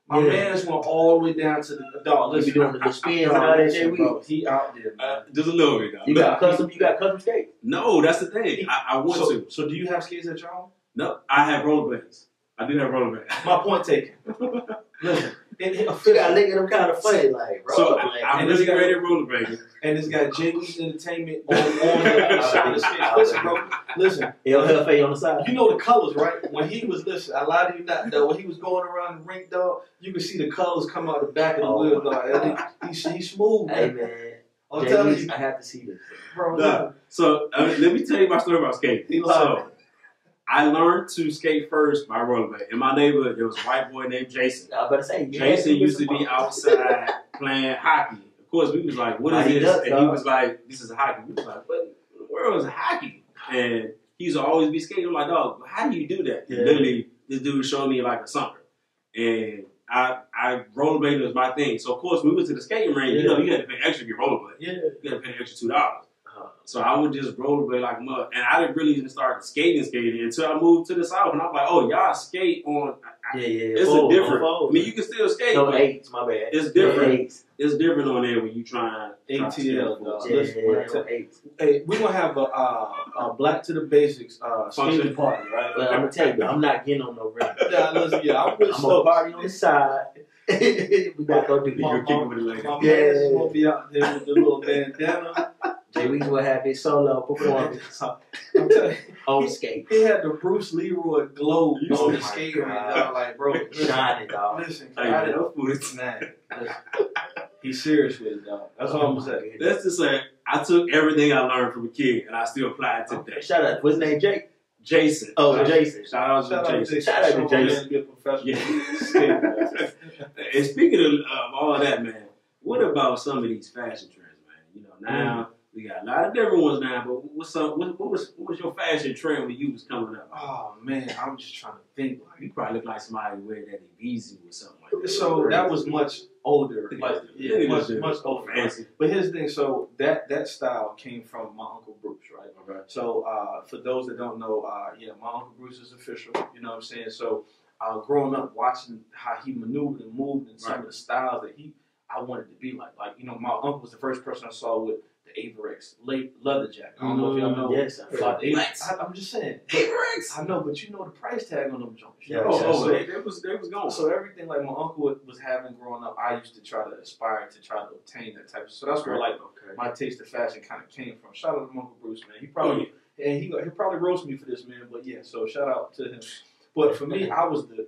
My man's went all the way down to the dog. You be doing the spins and all that shit. Bro, he out there, man. Just a little bit, dog. You got custom skates. No, that's the thing. I want to. So do you have skates at your home? No, I have rollerblades. I do have rollerblades. My point taken. Listen, You gotta look at them kind of funny, like, bro. So like, I'm really great at rollerblading. and it's got Jay Weeks Entertainment on the side of the skates. Listen, bro. Listen. LFA on the side. You know the colors, right? When he was a lot of you not though. When he was going around the rink, dog, you could see the colors come out the back of the wheel, dog. And he's smooth, Hey man. man, I'm telling you, I have to see this. bro. Nah. So let me tell you my story about skating. So I learned to skate first by rollerblade. In my neighborhood, there was a white boy named Jason. I was about to say, Jason used to be outside playing hockey. Of course, we was like, "What is this?" And he was like, "This is hockey." We was like, "What in the world is hockey?" And he used to always be skating. I'm like, "Dog, how do you do that?" And literally, this dude showed me like a summer, and I rollerblading was my thing. So of course, we went to the skating rink. You know, you had to pay extra to get rollerblade. Yeah. You had to pay extra $2. So I would just rollerblade like a mud, and I didn't really even start skating until I moved to the South, and I'm like, "Oh, y'all skate on." It's a different. I mean, you can still skate. No but eights, my bad. It's different. Eights. It's different on there when you try ATL, dog. Yeah, eights. Hey, we're gonna have a Black to the Basics skating party, right? But I'm gonna tell you, I'm not getting on no ring. I'm I'm gonna party on the side. We not gonna do My that. man won't be out there with the little bandana. Jay Weeks will have his solo performance I'm telling you, on skate. he had the Bruce Leroy glow Oh on the my skate ring, God. dog. Like, bro, listen, Shining, dog. listen, Hey, I man, didn't- those fools- man, listen. He's serious with it, dog. That's all I'm gonna say. That's just like I took everything I learned from a kid and I still apply it today. Shout out. What's his name? Jake? Jason. Oh, Jason. Shout out Shout out to to Jason. Jason. Shout out to Show my Jason. man to be a professional Yeah. skater. And speaking of all that, man, what about some of these fashion trends, man? You know, now we got a lot of different ones now, but what was your fashion trend when you was coming up? Oh man, I'm just trying to think. You probably look like somebody who wear that Easy or something like that. So that was much older, like much older. Fancy. But here's the thing. So that style came from my uncle Bruce, right? Okay. So for those that don't know, my uncle Bruce is official. You know what I'm saying? So growing up, watching how he maneuvered and moved, and some of the styles that I wanted to be like. Like, you know, my uncle was the first person I saw with the Averex leather jacket. I don't know if y'all know. Yes, about the What? I'm just saying. Averex? I know, but you know the price tag on them joints. You Yeah. know what I'm saying? They was going. So everything like my uncle was having growing up, I used to try to aspire to try to obtain that type of. So that's where like my taste of fashion kind of came from. Shout out to Uncle Bruce, man. He probably and he'll probably roast me for this, man. But yeah, so shout out to him. But for me, I was the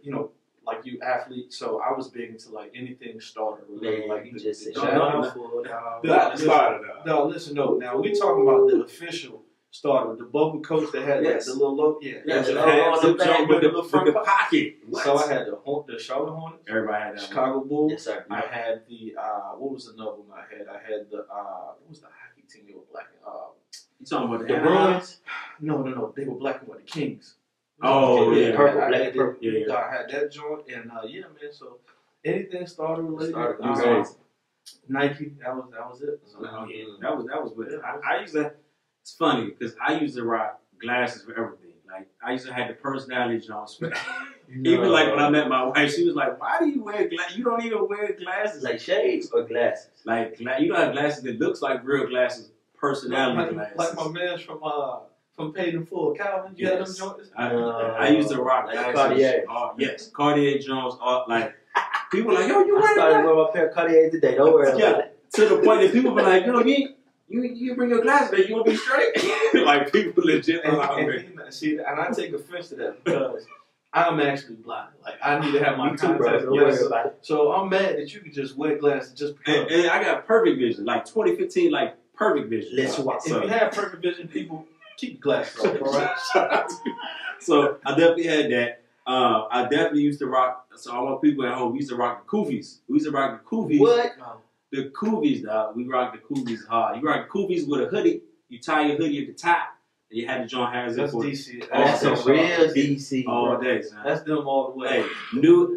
like you athlete, so I was big into like anything starter related. Man, Like you just said no, listen, no. Now we talking about the official starter, the bubble coach that had Yes. the little logo. Yeah, Yes, the it logo had on the the back jump with with the front the pocket. pocket. What? So I had the Charlotte Hornets, Everybody had that. Chicago Bulls. Yes, sir. I had the what was another one I had? I had the what was the hockey team? They were black and You talking about The the Bruins. no, they were black and white. The Kings. Oh, yeah. Purple, I black, had purple. Yeah. I had that joint, and yeah, man. So anything starter related, Starter, Nike. That was it. So, That was good. I used to. It's funny because I used to rock glasses for everything. Like I used to have the personality Jones. Even like when I met my wife, she was like, "Why do you wear glasses? You don't even wear glasses." Like shades or glasses? Like you don't have glasses that looks like real glasses, personality glasses. like my man's from Paid in Full, Calvin. You had them joints. I used to rock glasses. Cartier. Yes, Cartier Jones. Like people were like, "Yo, you I wearing started that?" wearing my pair of Cartier today. Don't worry about it. To the point that people were like, "Yo, you bring your glasses back, you want to be straight?" Like people legit. And I take offense to that because I'm actually blind. Like I need to have my Me too, bro. contacts. Don't Yes. worry about it. So I'm mad that you could just wear glasses just because. And I got perfect vision, like 2015, like perfect vision. Let's walk. If you have perfect vision, people keep glasses on. All right. So I definitely had that. I definitely used to rock. So all my people at home, we used to rock the koofies. We used to rock the koofies. What? The koofies, dog. We rock the koofies hard. You rock the koofies with a hoodie. You tie your hoodie at the top, and you had the joint has That's it for DC. That's a real DC. all bro. day, son. That's them all the way. Hey,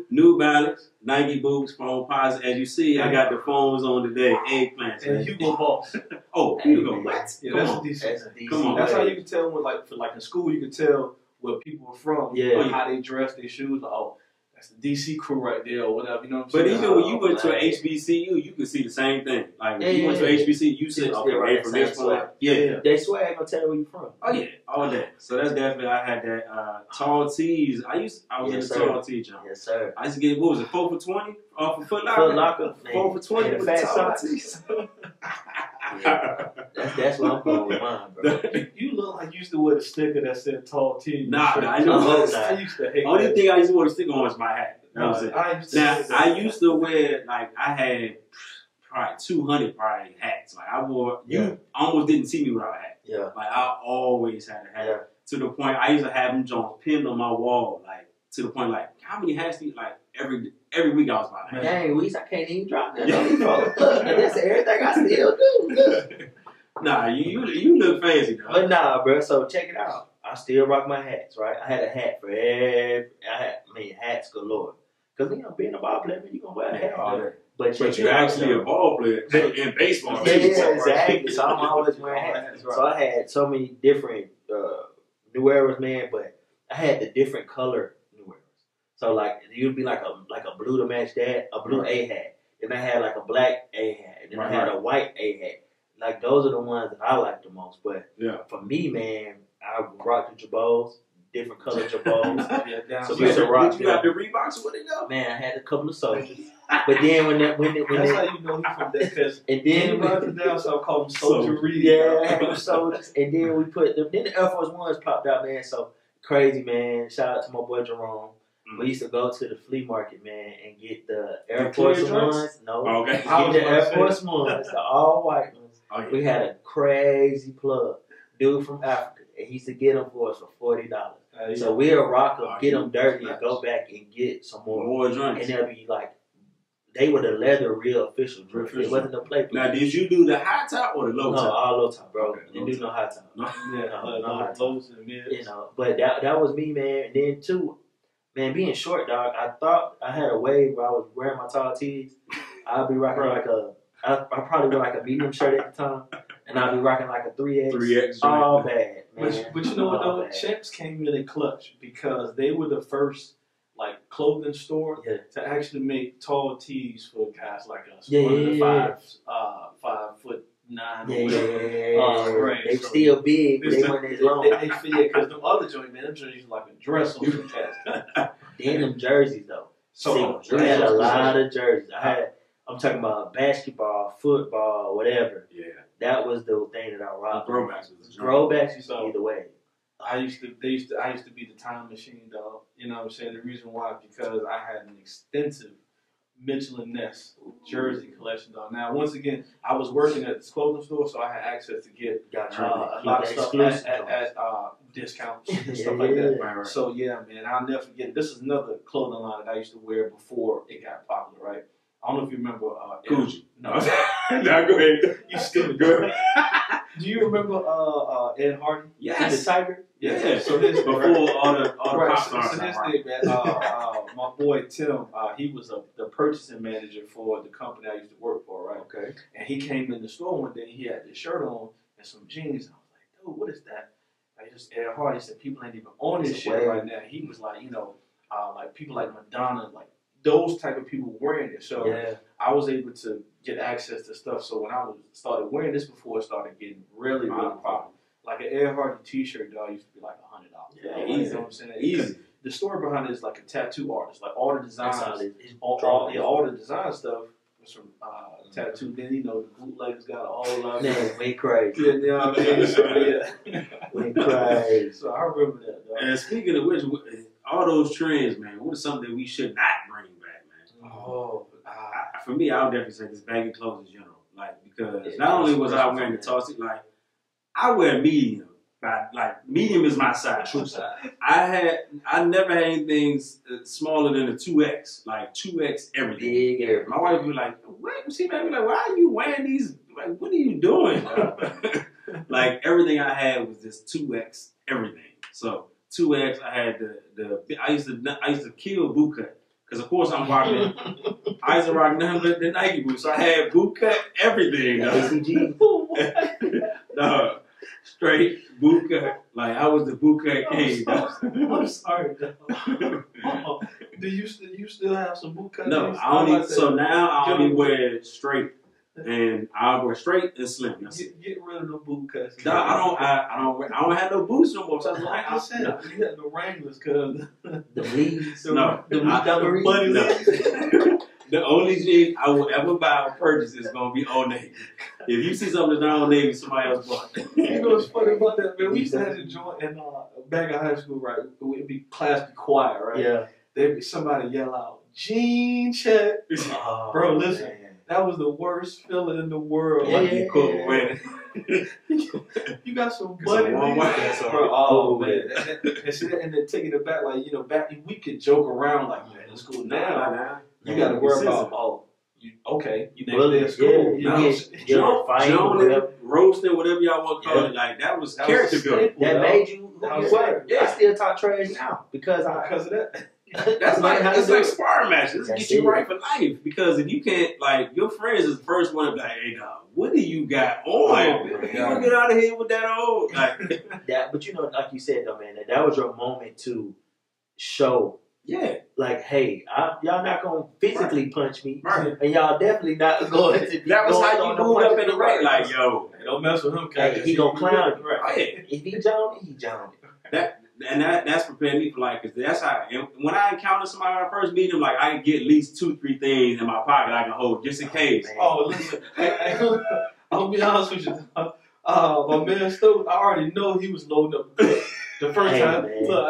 New Balance, Nike boots, phone pods. As you see, I got the phones on today. Eggplants. And man. Hugo Boss. Oh, Hey, Hugo. man. What? Yeah, Come that's on. decent. That's DC. Come on. That's how you can tell when, like, in school, you can tell where people are from. Yeah. How they dress, their shoes. Like, oh, that's the DC crew right there, or whatever. You know what I'm But saying? even when you went to man. an HBCU, you could see the same thing. Like when you Yeah, went to yeah, HBCU, you said, Still okay, right, right from this same point. swag. Yeah. They swear I ain't gonna tell you where you from. Oh yeah, all day. So that's definitely I had that tall tees. I was in Yes, the sir. tall tee jump. Yes, sir. I used to get what was it, 4 for 20 off of Foot Locker? Foot Locker, 4 for 20 man. with And the fat tall socks. tees. That's what I'm going with mine, bro. You look like you used to wear the sticker that said tall T. Nah, I know. I used to hate Only that. thing I used to wear to stick on was my hat. That was it. I used to Now hate that. I used to wear like I had probably 200 hats. Like I wore. Yeah. You almost didn't see me without a hat. Yeah. Like I always had a hat. Yeah. To the point I used to have them Jones pinned on my wall. Like to the point like how many hats do you like every week I was buying a hat. Dang, Weez, I can't even drop that on you, bro. Look, that's everything I still do. Look. Nah, you look fancy though. But nah, bro. So check it out. I still rock my hats, right? I had a hat for hats galore. Cause being a ball player, you gonna wear a hat all day. But check But it you're out, actually though. a ball player in baseball. Yeah, exactly. So I'm always wearing hats. So I had so many different New Eras, man. But I had the different color New Eras. So like you'd be like a blue to match that, a blue A hat. Then I had like a black A hat, and then I had a white A hat. Like those are the ones that I like the most. But for me, man, I rock the Jabos, different color Jabos. Yeah, down So south. we used to rock Did you have the Reeboks with it though? Man, I had a couple of soldiers. But then when That's how you know he's from that. Because and then then runs down, so I call him Soldier Reed. yeah, them soldiers, and then we put them. Then the Air Force Ones popped out, man. So crazy, man. Shout out to my boy Jerome. We used to go to the flea market, man, and get the Air Force Ones. No, okay. get the Air Force Ones, the all white ones. Oh, yeah. We had a crazy plug, dude from Africa, and he used to get them for us for $40. So we'll rock them, get them dirty, and go back and get some more joints. And they'll be like, they were the leather real official drinks. It wasn't the play. Now, did you do the high top or the low top? No, all low top, bro. Okay, Didn't do no high top. No. No high top. Lows and mids. You know, but that was me, man. And then too, man, being short, dog, I thought I had a way where I was wearing my tall tees. I'd be rocking I probably wear like a medium shirt at the time, and I'd be rocking like a 3X. 3X. All bad, man. But you know what though? Champs came really clutch because they were the first like clothing store to actually make tall tees for guys like us. Yeah, One of the yeah. 5'9" Yeah. They still big, but they weren't as long. They fit because them other joints, man, them joints like a dress on some cats. Then them jerseys though. So we had a lot of jerseys. I'm talking about basketball, football, whatever. Yeah. That was the thing that I rocked. Throwbacks. Throwbacks, either way. I used to be the time machine, dog. You know what I'm saying? The reason why, because I had an extensive Mitchell and Ness jersey collection, dog. Now, once again, I was working at this clothing store, so I had access to get a lot of stuff at discounts and stuff like that. Right. So, yeah, man, I'll never forget. This is another clothing line that I used to wear before it got popular, right? I don't know if you remember. Gucci. No. No, go ahead. You stupid. Go ahead. Do you remember Ed Hardy? Yes. The Tiger? Yeah. So this before all the pop stars. So this thing, man, my boy Tim, he was the purchasing manager for the company I used to work for, right? Okay. And he came in the store one day. He had this shirt on and some jeans. And I was like, dude, what is that? Like, just Ed Hardy said, people ain't even on this shit right now. He was like, like people like Madonna, like those type of people wearing it. So I was able to get access to stuff. So when I started wearing this before it started getting really popular. Like an Ed Hardy t-shirt, dog, used to be like $100. Yeah, easy. easy. You know what I'm saying? Easy. The story behind it is like a tattoo artist. Like all the designs, all all the design stuff was from tattoo. Then the bootleggers got a whole lot of man, went crazy. Yeah, you know what I mean? So went crazy. So I remember that, dog. And speaking of which, all those trends, man, what is something we should not bring back, man? For me, I would definitely say this baggy clothes in general. Like, because not only was I wearing the toxic, like, I wear medium. Like, medium is my size. True size. I never had anything smaller than a 2X. Like, 2X everything. Big everything. My wife would be like, what? She might be like, why are you wearing these? Like, what are you doing? Like, everything I had was just 2X everything. So, 2X, I had I used to kill boot cut. Because, of course, I'm rocking, I used to rock nothing but the Nike boots. So I had boot cut everything. No, straight boot cut. Like, I was the boot cut king. I'm sorry, dog. Do you still have some boot cut? No, now I only wear straight. And I'll wear straight and slim. Get rid of the boot cuts. No, I don't have no boots no more. So you had the Wranglers, cause the leaves. No, the the only jeans I will ever buy or purchase is gonna be Old Navy. If you see something that's not Old Navy, somebody else bought it. You know what's funny about that, man? We used to have to join in back in high school, right? It'd be class be quiet, right? Yeah. There'd be somebody yell out, "Jean check." Oh, bro, listen. Man. That was the worst feeling in the world. You got some buddy. Oh man. And then taking it back, like, back we could joke around like that in school. Now you got to worry about you next day at school. Roasting, whatever y'all want to call it. Like, that was character building. That made you who you were. I still talk trash now because of that. That's like sparring matches. This get you right for life. Because if you can't, like, your friends is the first one to be like, hey, dog, what do you got on? You don't get out of here with that old. Like, that, but like you said, though, man, that was your moment to show. Yeah. Like, hey, y'all not going to physically punch me. Right. And y'all definitely not going to be that was how you moved up in the right. Like, yo. Hey, don't mess with him. Hey, he going to clown you. Right. If he Johnny, he Johnny. and that's prepared me for life, because that's how. And when I encounter somebody when I first meet them, like I can get at least 2-3 things in my pocket I can hold just in case. Oh, listen, I'll be honest with you. My man Stokes, I already know he was loading up the first time.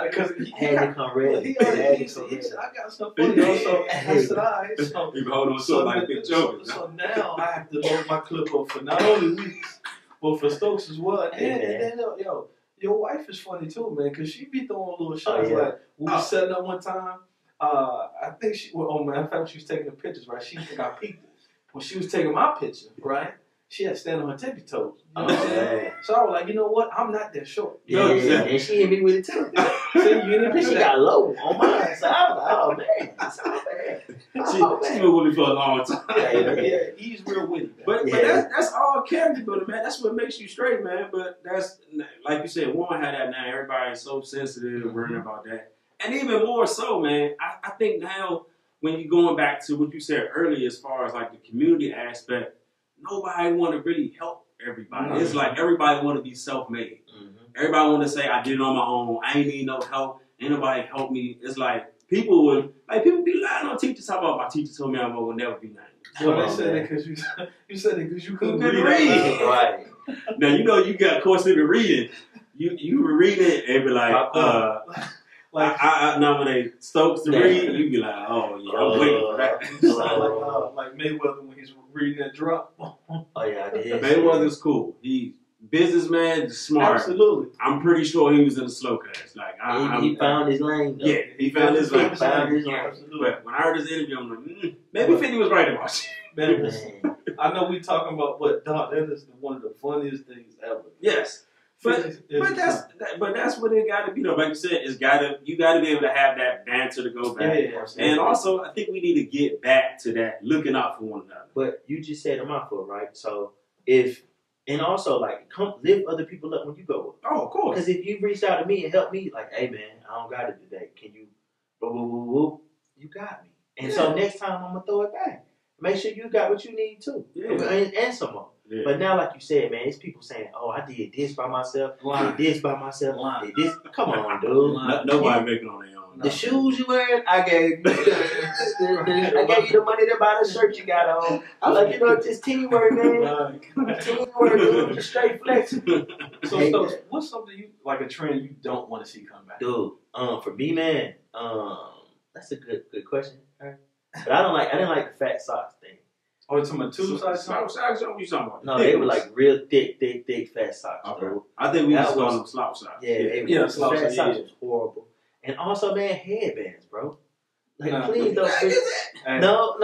Because he had to come ready. He said, I got something for you. So I said, all right. So, you hold on so like big joke. So now I have to load my clip up for not only weeks, but for Stokes as well. And then yo, your wife is funny too, man, because she be throwing little shots. Like, we was setting up one time. I think matter of fact, she was taking the pictures, right? She think I peeked it. When she was taking my picture, right? She had to stand on her tippy toes. You know what I'm saying? So I was like, you know what? I'm not that short. Yeah, and she hit me with it too. See, you didn't she got low on mine. So I was like, oh man, it's all bad. She been with me for a long time. Yeah, he's real witty. But that's all character building, man. That's what makes you straight, man. But that's, like you said, woman had that now. Everybody's so sensitive, worrying about that. And even more so, man, I think now when you're going back to what you said earlier as far as like the community aspect, nobody want to really help everybody. Mm-hmm. It's like everybody want to be self-made. Mm-hmm. Everybody want to say, I did it on my own. I ain't need no help. Ain't nobody help me. It's like people be lying on teachers. How about my teacher told me I will never be nice? Well, they said it because you couldn't read. Right. Now, you know you got course in reading. You were reading and be like, now when they Stokes to read, you be like, oh yeah, I'm waiting for that. Like Mayweather when he's reading that drop. Oh yeah, I did. Mayweather's cool. He businessman, smart. Absolutely. I'm pretty sure he was in the slow class. Like he found his lane. Though. Yeah, he found his lane. Absolutely. But when I heard his interview, I'm like, maybe 50 was right about you. Man. I know we talking about, but dog, that is one of the funniest things ever. Yes. But that's what it got to be though. Like you said, you got to be able to have that banter to go back. Yeah, and also, I think we need to get back to that looking out for one another. But you just said on my foot, right? So and also like come lift other people up when you go. Oh, of course. Because if you reached out to me and helped me, like, hey man, I don't got it today. Can you? You got me. And so next time I'm gonna throw it back. Make sure you got what you need too. Yeah. And some more. Yeah. But now, like you said, man, it's people saying, "Oh, I did this by myself. Did this by myself. Did this." Come on, dude. Nobody making on their own. The shoes you wearing, I gave you. I gave you the money to buy the shirt you got on. I'm like, just teamwork, man. Teamwork, dude. Just straight flexing. So, what's something you like a trend you don't want to see come back? Dude, for me, man, that's a good question. But I didn't like the fat socks thing. Oh, it's talking about tube socks? Socks, what you talking about? No, they were like real thick fat socks. Okay. Dude. I think we just call them slouch socks. Yeah, slouch socks was horrible. And also, man, headbands, bro. Like, please don't. No.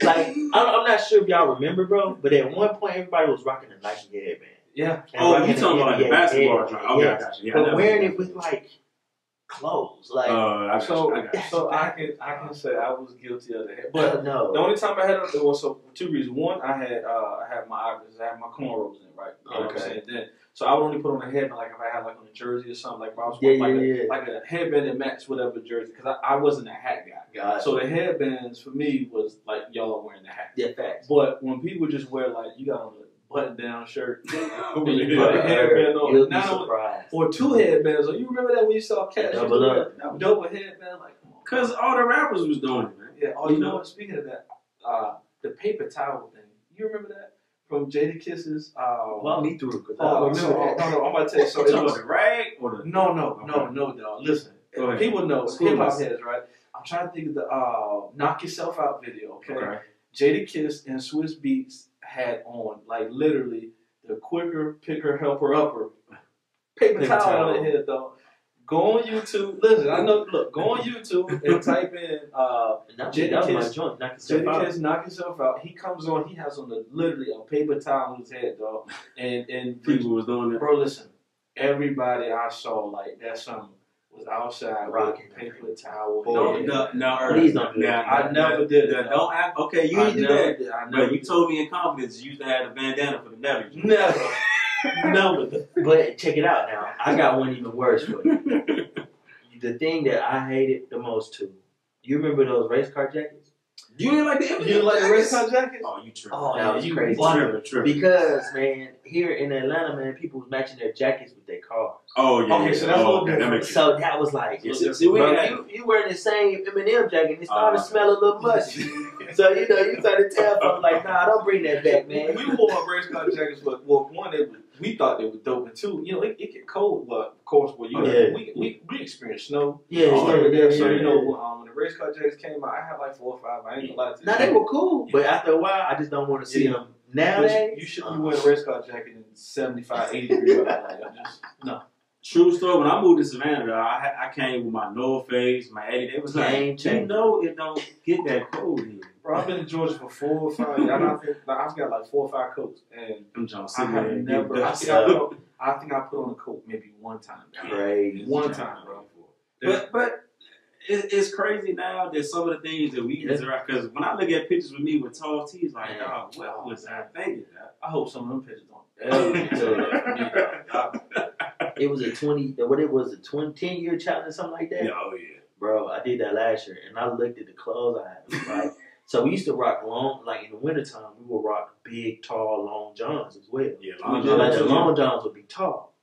Like, I'm not sure if y'all remember, bro, but at one point, everybody was rocking a Nike headband. Yeah. Oh, you talking about like the basketball joint? Okay, I got you. But wearing it with like clothes, like so I can say I was guilty of that. But no, the only time I had it was for two reasons. One, I had my cornrows in, right? You know what I'm saying? Then, so I would only put on a headband like if I had like on a jersey or something. Like if I was wearing like a headband that matched whatever jersey, because I wasn't a hat guy. So the headbands for me was like y'all wearing the hat. Yeah, facts. But when people just wear like you got on the button-down shirt, and you put a headband on, now or two headbands. So you remember that when you saw cats double headband, like because all the rappers was doing it, man. Yeah. Oh, you know what? Speaking of that, the paper towel thing. You remember that from Jada Kiss's? Walk me through it. No, I'm about to tell you. So it was the rag or the no, dog. Listen, people know hip hop heads, right? I'm trying to think of the "Knock Yourself Out" video. Okay. Jada Kiss and Swiss Beats had on like literally the quicker picker helper upper paper towel on their head, though. Go on YouTube. Listen, I know. Look, go on YouTube and type in Jada Kiss knock yourself out. He comes on. He has on literally a paper towel on his head, dog. And people was doing that. Bro, listen. Everybody I saw like that something was outside rocking paper towel. No, please don't do that. I never did it. Don't act. Okay, you need to do that. But you told me in confidence you used to have a bandana for the nephew. Never. But check it out now. I got one even worse for you. The thing that I hated the most too. You remember those race car jackets? You didn't like the You didn't like the race car jackets? Oh, you tripping. Oh, That was you crazy. Tripping. Because, man, here in Atlanta, man, people was matching their jackets with their cars. Oh, yeah. Okay, so that's a little that different. makes sense. So that was like, Yes, bro, you wearing the same Eminem jacket and it started to smell a little mushy. So, you started to tell folks like, nah, don't bring that back, man. We wore our race car jackets, but one, we thought they were dope, and two, it get cold. But of course, we experienced snow. Yeah. So when the race car jackets came out, I had like 4 or 5. I ain't gonna lie to you. Now they were cool, but after a while, I just don't want to see them nowadays. You shouldn't be wearing a race car jacket in 75, 80 degrees weather. No. True story. When I moved to Savannah, though, I came with my North Face, my Eddie. They was like, it don't get that cold here. Bro, I've been in Georgia for 4 or 5 years. I've got like 4 or 5 coats, and I have never. I think I put on a coat maybe one time. Crazy. One time, bro. But it's crazy now that some of the things that we interact. Because when I look at pictures with me with tall tees, like, oh, what was I thinking? I hope some of them pictures don't ever get to that. It was a 10-year challenge or something like that. Yeah, oh yeah. Bro, I did that last year, and I looked at the clothes I had, right? So we used to rock long, like in the wintertime, we would rock big, tall, long johns as well. Yeah, the long johns would be tall.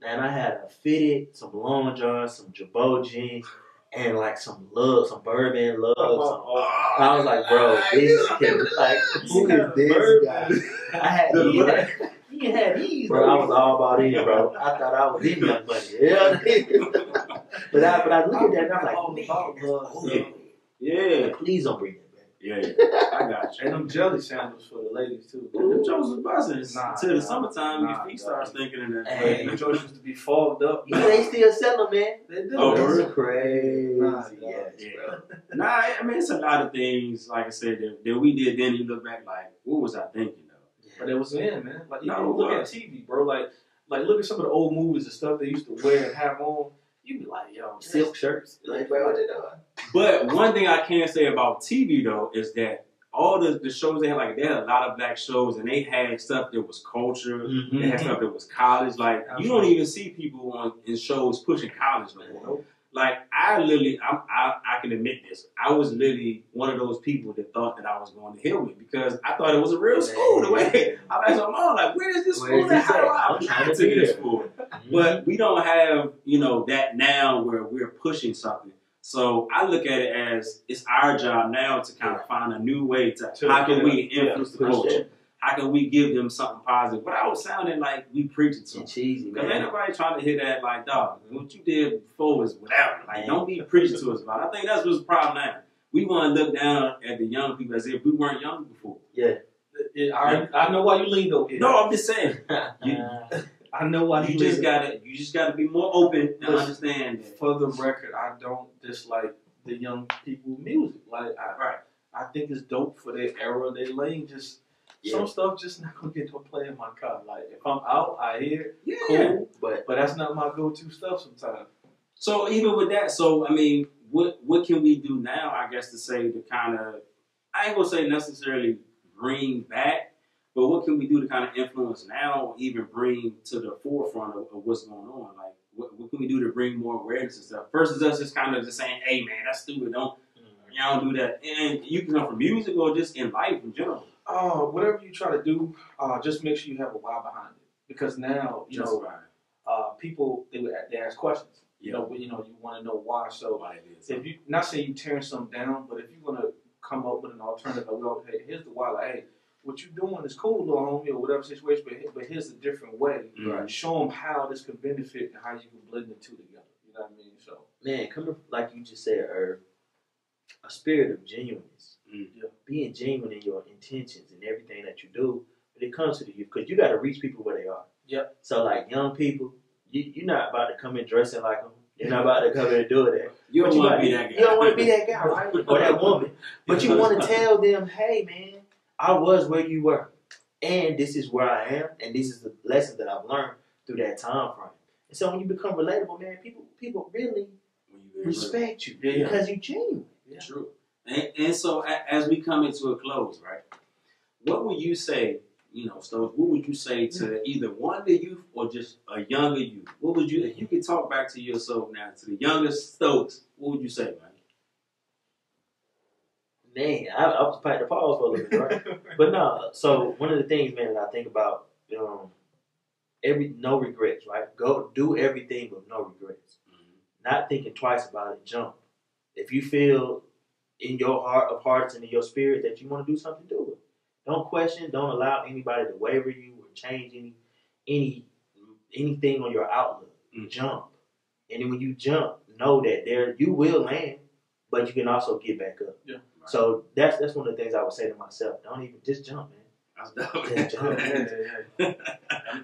And I had a fitted, some long johns, some Jabot jeans, and like some bourbon lugs. I was like, bro, this kid, like, who is this guy? I had you had these, bro. I was all about it, bro. I thought I was in Young Money. Yeah. but I look at that and I'm like, man, yeah. Please don't bring that back. Yeah, I got you. And them jelly sandals for the ladies too. Them jokes was buzzing. Till the summertime, your feet start stinking in that. Hey, them jokes used to be fogged up. Yeah, they still sell them, man. They do. Oh, That's really? crazy. Bro. Nah, I mean, it's a lot of things, like I said, that we did then. You look back, like, what was I thinking, though? But it was in, man. Like, you look at TV, bro. Like, look at some of the old movies and stuff they used to wear and have on. You be like, yo, silk shirts. Like, bro, what they doing? But one thing I can say about TV, though, is that all the shows they had a lot of black shows, and they had stuff that was culture. Mm-hmm. They had stuff that was college. Like, you don't even see people in shows pushing college no more. Like, I can admit this. I was literally one of those people that thought that I was going to Hillman because I thought it was a real school. The way I asked my mom, like, where is this school? How do I apply to this school? But we don't have, that now where we're pushing something. So I look at it as it's our job now to kind of find a new way to how can we influence the culture? How can we give them something positive? Without sounding like we preaching to them. Cheesy, because ain't nobody trying to hear that like, dog, what you did before was without. Like, don't be preaching to us about it. I think that's what's the problem now. We want to look down at the young people as if we weren't young before. Yeah. I know why you leaned over here. No, I'm just saying. I know why you just gotta be more open and understand that. For the record, I don't dislike the young people music. Like I think it's dope for their era, their lane. Just some stuff just not gonna get no play in my car. Like if I'm out, I hear it, cool, but that's not my go-to stuff sometimes. So even with that, I mean, what can we do now? I guess to say to kind of, I ain't gonna say necessarily bring back. But what can we do to kind of influence now or even bring to the forefront of what's going on? Like, what can we do to bring more awareness and stuff? Versus us just kind of just saying, hey, man, that's stupid. Y'all don't do that. And you can come from music or just in life in general. Whatever you try to do, just make sure you have a why behind it. Because now, people, they ask questions. You want to know why. So if you, not saying you tearing something down, but if you're going to come up with an alternative, hey, here's the why. Like, hey, what you doing is cool, little homie, or whatever situation, but here's a different way. Right. Show them how this can benefit and how you can blend the two together. You know what I mean? So, man, coming like you just said, Irv, a spirit of genuineness. Being genuine in your intentions and everything that you do when it comes to the youth, because you got to reach people where they are. Yep. So, like young people, you're not about to come in dressing like them. You're not about to come in and do that. You don't want to be that guy. You don't want to be that guy, right? Or that woman. But you want to tell them, hey, man, I was where you were, and this is where I am, and this is the lesson that I've learned through that time frame. And so when you become relatable, man, people really respect you because you're genuine. Yeah. True. And so as we come into a close, right? What would you say, Stokes? What would you say to either one of the youth or just a younger youth? What would you? If you could talk back to yourself now, to the youngest Stokes, what would you say, man? Man, I was patting the pause for a little bit, right? But no, so one of the things, man, that I think about, no regrets, right? Go do everything with no regrets. Not thinking twice about it, jump. If you feel in your heart of hearts and in your spirit that you want to do something, do it. Don't question, don't allow anybody to waver you or change anything on your outlook. Jump. And then when you jump, know that there you will land, but you can also get back up. Yeah. Right. So that's one of the things I would say to myself. Don't even just jump, man. That's dope. Just jump.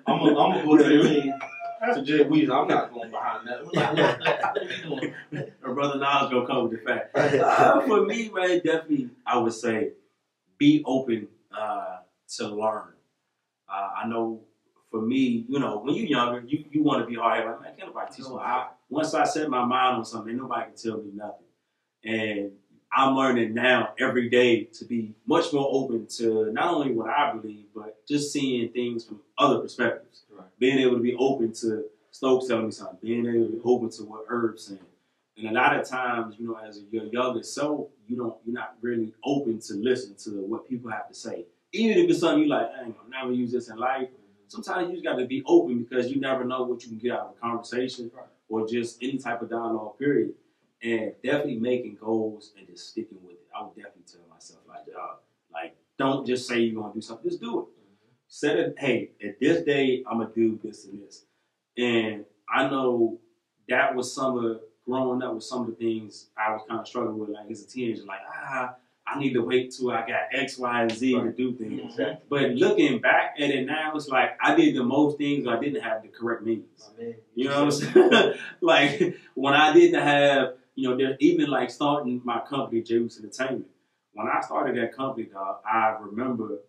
I'm gonna go to Jay Weezer. I'm not going behind that. What are you doing? Her brother Niles gonna come with the fact. For me, man, definitely, I would say, be open to learn. I know, for me, when you're younger, you want to be hard. Like, man, can't nobody teach me. Once I set my mind on something, nobody can tell me nothing. And I'm learning now every day to be much more open to not only what I believe, but just seeing things from other perspectives. Right. Being able to be open to Stokes telling me something, being able to be open to what Herb's saying. And a lot of times, as your younger self, you're not really open to listen to what people have to say. Even if it's something you like, I ain't gonna never use this in life. Sometimes you just got to be open because you never know what you can get out of a conversation or just any type of dialogue, period. And definitely making goals and just sticking with it. I would definitely tell myself like, don't just say you're going to do something. Just do it. Set it, hey, at this day, I'm going to do this and this. And I know that was growing up with some of the things I was kind of struggling with, like as a teenager, like, I need to wait till I got X, Y, and Z to do things. Exactly. But looking back at it now, it's like I did the most things I didn't have the correct means. You know what I'm saying? Like when I didn't have, even like starting my company, J-Roots Entertainment. When I started that company, dog, I remember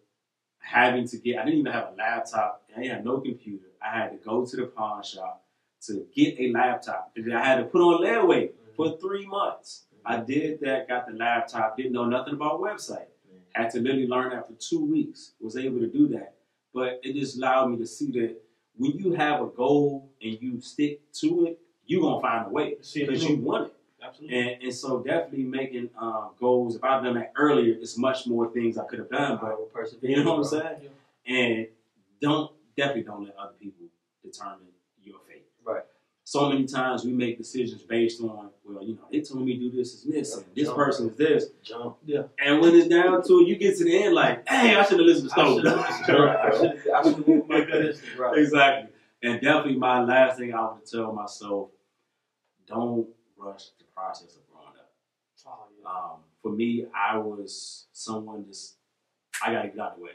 having to I didn't even have a laptop. I had no computer. I had to go to the pawn shop to get a laptop. I had to put on layaway for 3 months. I did that, got the laptop, didn't know nothing about website. Had to literally learn after 2 weeks, was able to do that. But it just allowed me to see that when you have a goal and you stick to it, you're going to find a way because you want it. Absolutely. And so definitely making goals. If I'd done that earlier, it's much more things I could have done. But you know what I'm saying? Yeah. And definitely don't let other people determine your fate. Right. So many times we make decisions based on, they told me to do this and this, and this person is this. Jump. Yeah. And when it's down to it, you get to the end like, hey, I should have listened to Stone. I should have moved my gut instinct. Right. Exactly. And definitely my last thing I would tell myself, don't rush the process of growing up. Oh, yeah. For me, I was someone I got to get out of the way.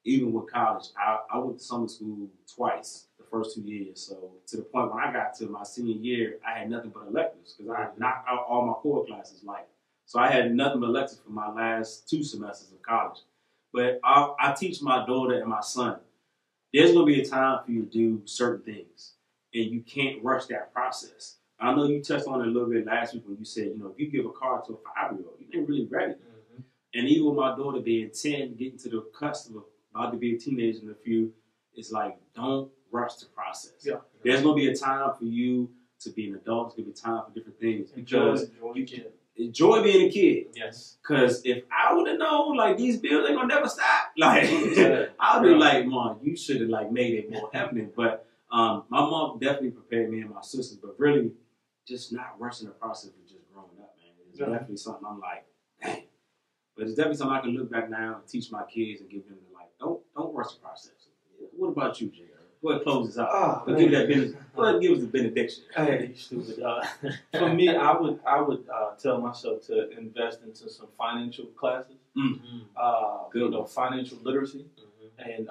Even with college, I went to summer school twice the first 2 years. So to the point when I got to my senior year, I had nothing but electives because I knocked out all my core classes. So I had nothing but electives for my last 2 semesters of college. But I teach my daughter and my son, there's going to be a time for you to do certain things, and you can't rush that process. I know you touched on it a little bit last week when you said, if you give a car to a 5-year-old, you ain't really ready. Mm-hmm. And even with my daughter being 10, getting to the cusp of about to be a teenager in a few, it's like, don't rush the process. Yeah. There's going to be a time for you to be an adult. There's going to be time for different things. Because enjoy being a kid. Yes. Because if I would have known, these bills ain't going to never stop, I'd be like, Mom, you should have, made it more evident. But my mom definitely prepared me and my sisters, but really just not rushing the process of just growing up, man. It's definitely something I'm like, dang. But it's definitely something I can look back now and teach my kids and give them don't rush the process. What about you, Jay? Go ahead, close this out. Go ahead, give us the benediction. Hey, you stupid. For me, I would tell myself to invest into some financial classes. Mm-hmm. Financial literacy, and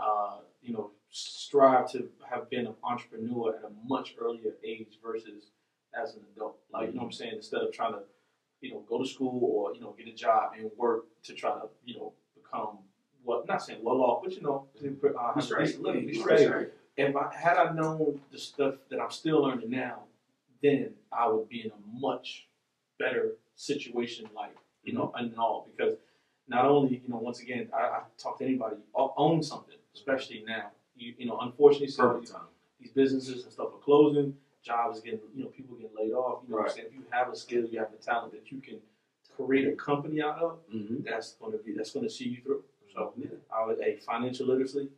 strive to have been an entrepreneur at a much earlier age versus as an adult. You know what I'm saying? Instead of trying to, go to school or, get a job and work to try to, become not saying well off, but, be straight. Had I known the stuff that I'm still learning now, then I would be in a much better situation, and all, because not only, once again, I talk to anybody, own something, especially now. Unfortunately, these businesses and stuff are closing, jobs getting, people getting laid off. What I'm saying? If you have a skill, you have the talent that you can create a company out of, Mm-hmm. that's gonna see you through. So, Yeah. financial literacy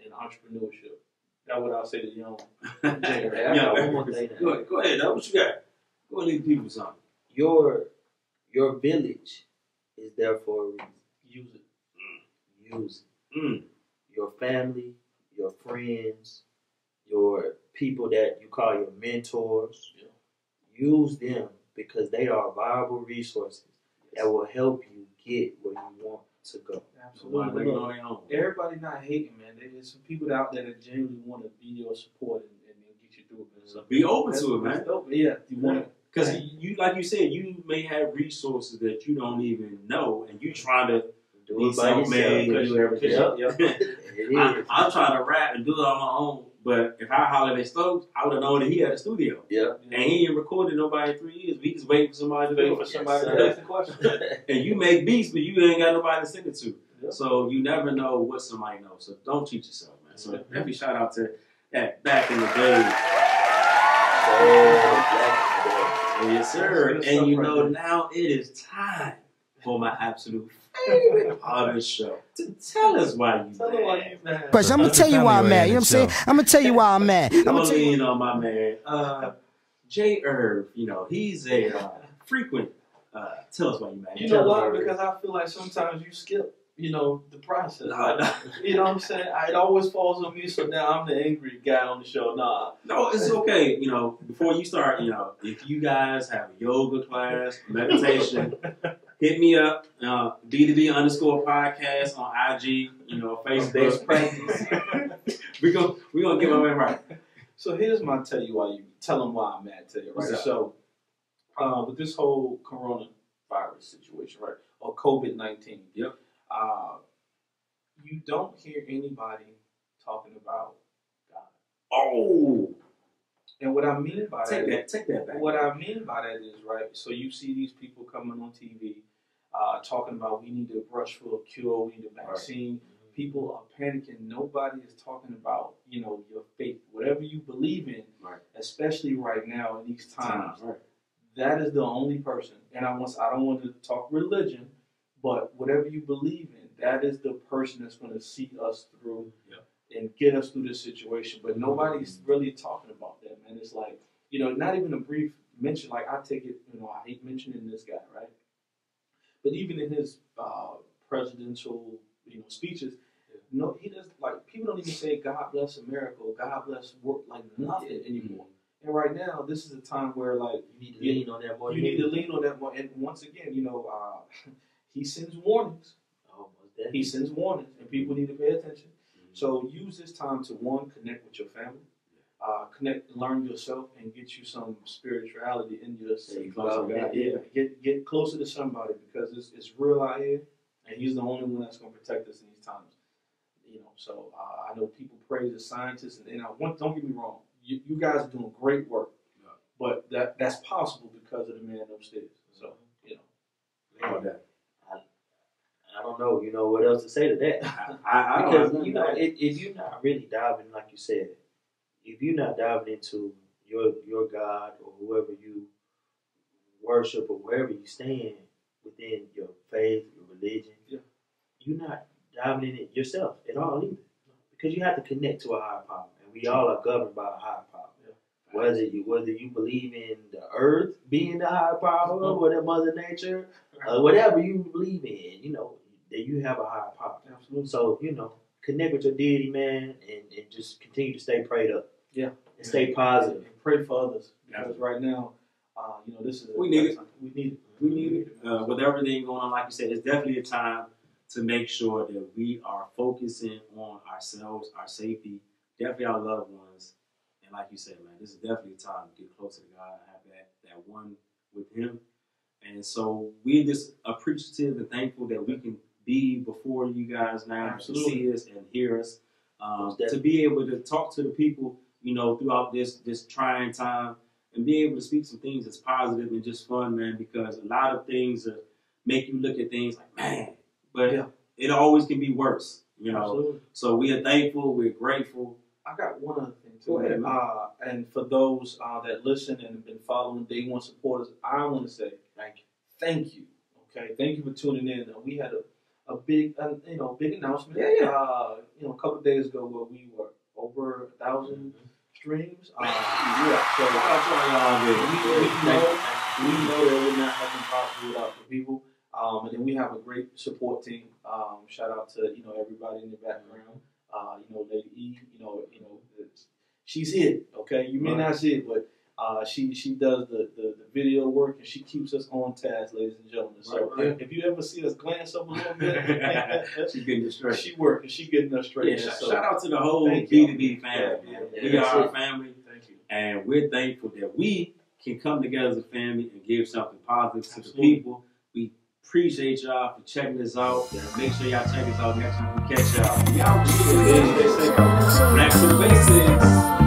and entrepreneurship. That's what I'll say to young Hey, Jay. I got one more thing. Go ahead. Now, what you got? Go and leave the people something. Your village is there for a reason. Use it. Use it. Mm. Your family, your friends, your people that you call your mentors. Yeah. Use them because they are viable resources that will help you get where you want to go. Absolutely. Look, on their own. Everybody not hating, man. There's some people out there that genuinely want to be your support and get you through it. So Be open to it, man. Yeah, you want it. Because you, like you said, you may have resources that you don't even know, and you trying to Do be it by yourself. self-made. Do everything. Yep. It is. I'm trying to rap and do it on my own, but if I hollered at Stokes, I would have known that he had a studio. Yep. And he ain't recorded nobody in 3 years. We just waiting for somebody to do Waiting it. for somebody Yes, to ask the question. And you make beats, but you ain't got nobody to send it to. Yeah. So you never know what somebody knows. So don't cheat yourself, man. So definitely shout out to that back in the day. Yes, sir. And you know, now it is time for my absolute favorite part of the show to tell us why you Tell them why you mad. Question. I'm gonna tell you why I'm mad. You know what I'm saying? I'm gonna tell you why I'm mad. We I'm gonna gonna tell you. lean on my man, J. Irv. You know, he's a frequent. Tell us why you mad. You know why? Because I feel like sometimes you skip, the process. Nah. You know what I'm saying? It always falls on me, so now I'm the angry guy on the show. Nah. No, it's okay. You know, before you start, if you guys have a yoga class, meditation, hit me up. D2D_podcast on IG. Facebook. Practice. we gonna get my man right. So here's my tell them why I'm mad. Tell you right. So with this whole coronavirus situation, right, or COVID-19. Yep. You don't hear anybody talking about God. Oh, And what I mean by take that back. What I mean by that is, right, so you see these people coming on TV talking about we need a rush for a cure, we need a vaccine. Right. People are panicking. Nobody is talking about, your faith, whatever you believe in, right, especially right now in these times. Right. That is the only person, and I don't want to talk religion, but whatever you believe in, that is the person that's going to see us through and get us through this situation. But nobody's really talking about that, man. It's like, not even a brief mention. Like, I take it, I hate mentioning this guy, right? But even in his presidential, speeches, no, he does, like, people don't even say God bless America or God bless work, like nothing anymore. And right now, this is a time where, like, you need to lean on that more. You need to lean on that more. And once again, he sends warnings. He sends warnings, and people need to pay attention. So use this time to, one, connect with your family, learn yourself, and get you some spirituality in yourself. Get closer to somebody, because it's real out here, and he's the only one that's going to protect us in these times. So I know people praise the scientists, and don't get me wrong, you guys are doing great work, but that's possible because of the man upstairs. So about that. I don't know, what else to say to that. Because, if you're not really diving, like you said, if you're not diving into your God or whoever you worship or wherever you stand within your faith, your religion, you're not diving in it yourself at all either. Because you have to connect to a higher power, and we all are governed by a higher power. Whether you believe in the earth being the higher power, or the Mother Nature, whatever you believe in, that you have a higher power. Absolutely. So, connect with your deity, man, and just continue to stay prayed up. Yeah. And stay positive. And pray for others. Because right now, this is we need it. We need it. With everything going on, like you said, it's definitely a time to make sure that we are focusing on ourselves, our safety, definitely our loved ones. And like you said, man, this is definitely a time to get closer to God and have that one with Him. And so we're just appreciative and thankful that we can be before you guys now, to see us and hear us, to be able to talk to the people, throughout this trying time, and be able to speak some things that's positive and just fun, man, because a lot of things make you look at things like, man, but it always can be worse, Absolutely. So we are thankful, we're grateful. I got one other thing too. Go ahead, and for those that listen and have been following Day One supporters, I want to say thank you. Okay, thank you for tuning in. We had a big, big announcement. Yeah. A couple of days ago where we were over 1,000 streams. So we know that would not have been possible without the people. And then we have a great support team. Shout out to everybody in the background. Lady E. She's hid. Okay, you may not see it, but she does the video work and she keeps us on task, ladies and gentlemen. So if you ever see us glance up a little bit, she's getting us straight. She working. She getting us straight. Yeah, shout out to the whole B2B family. Yeah, we are a family. Thank you. And we're thankful that we can come together as a family and give something positive to the people. We appreciate y'all for checking us out. Make sure y'all check us out next week. We catch y'all. Y'all, Black to the Basics.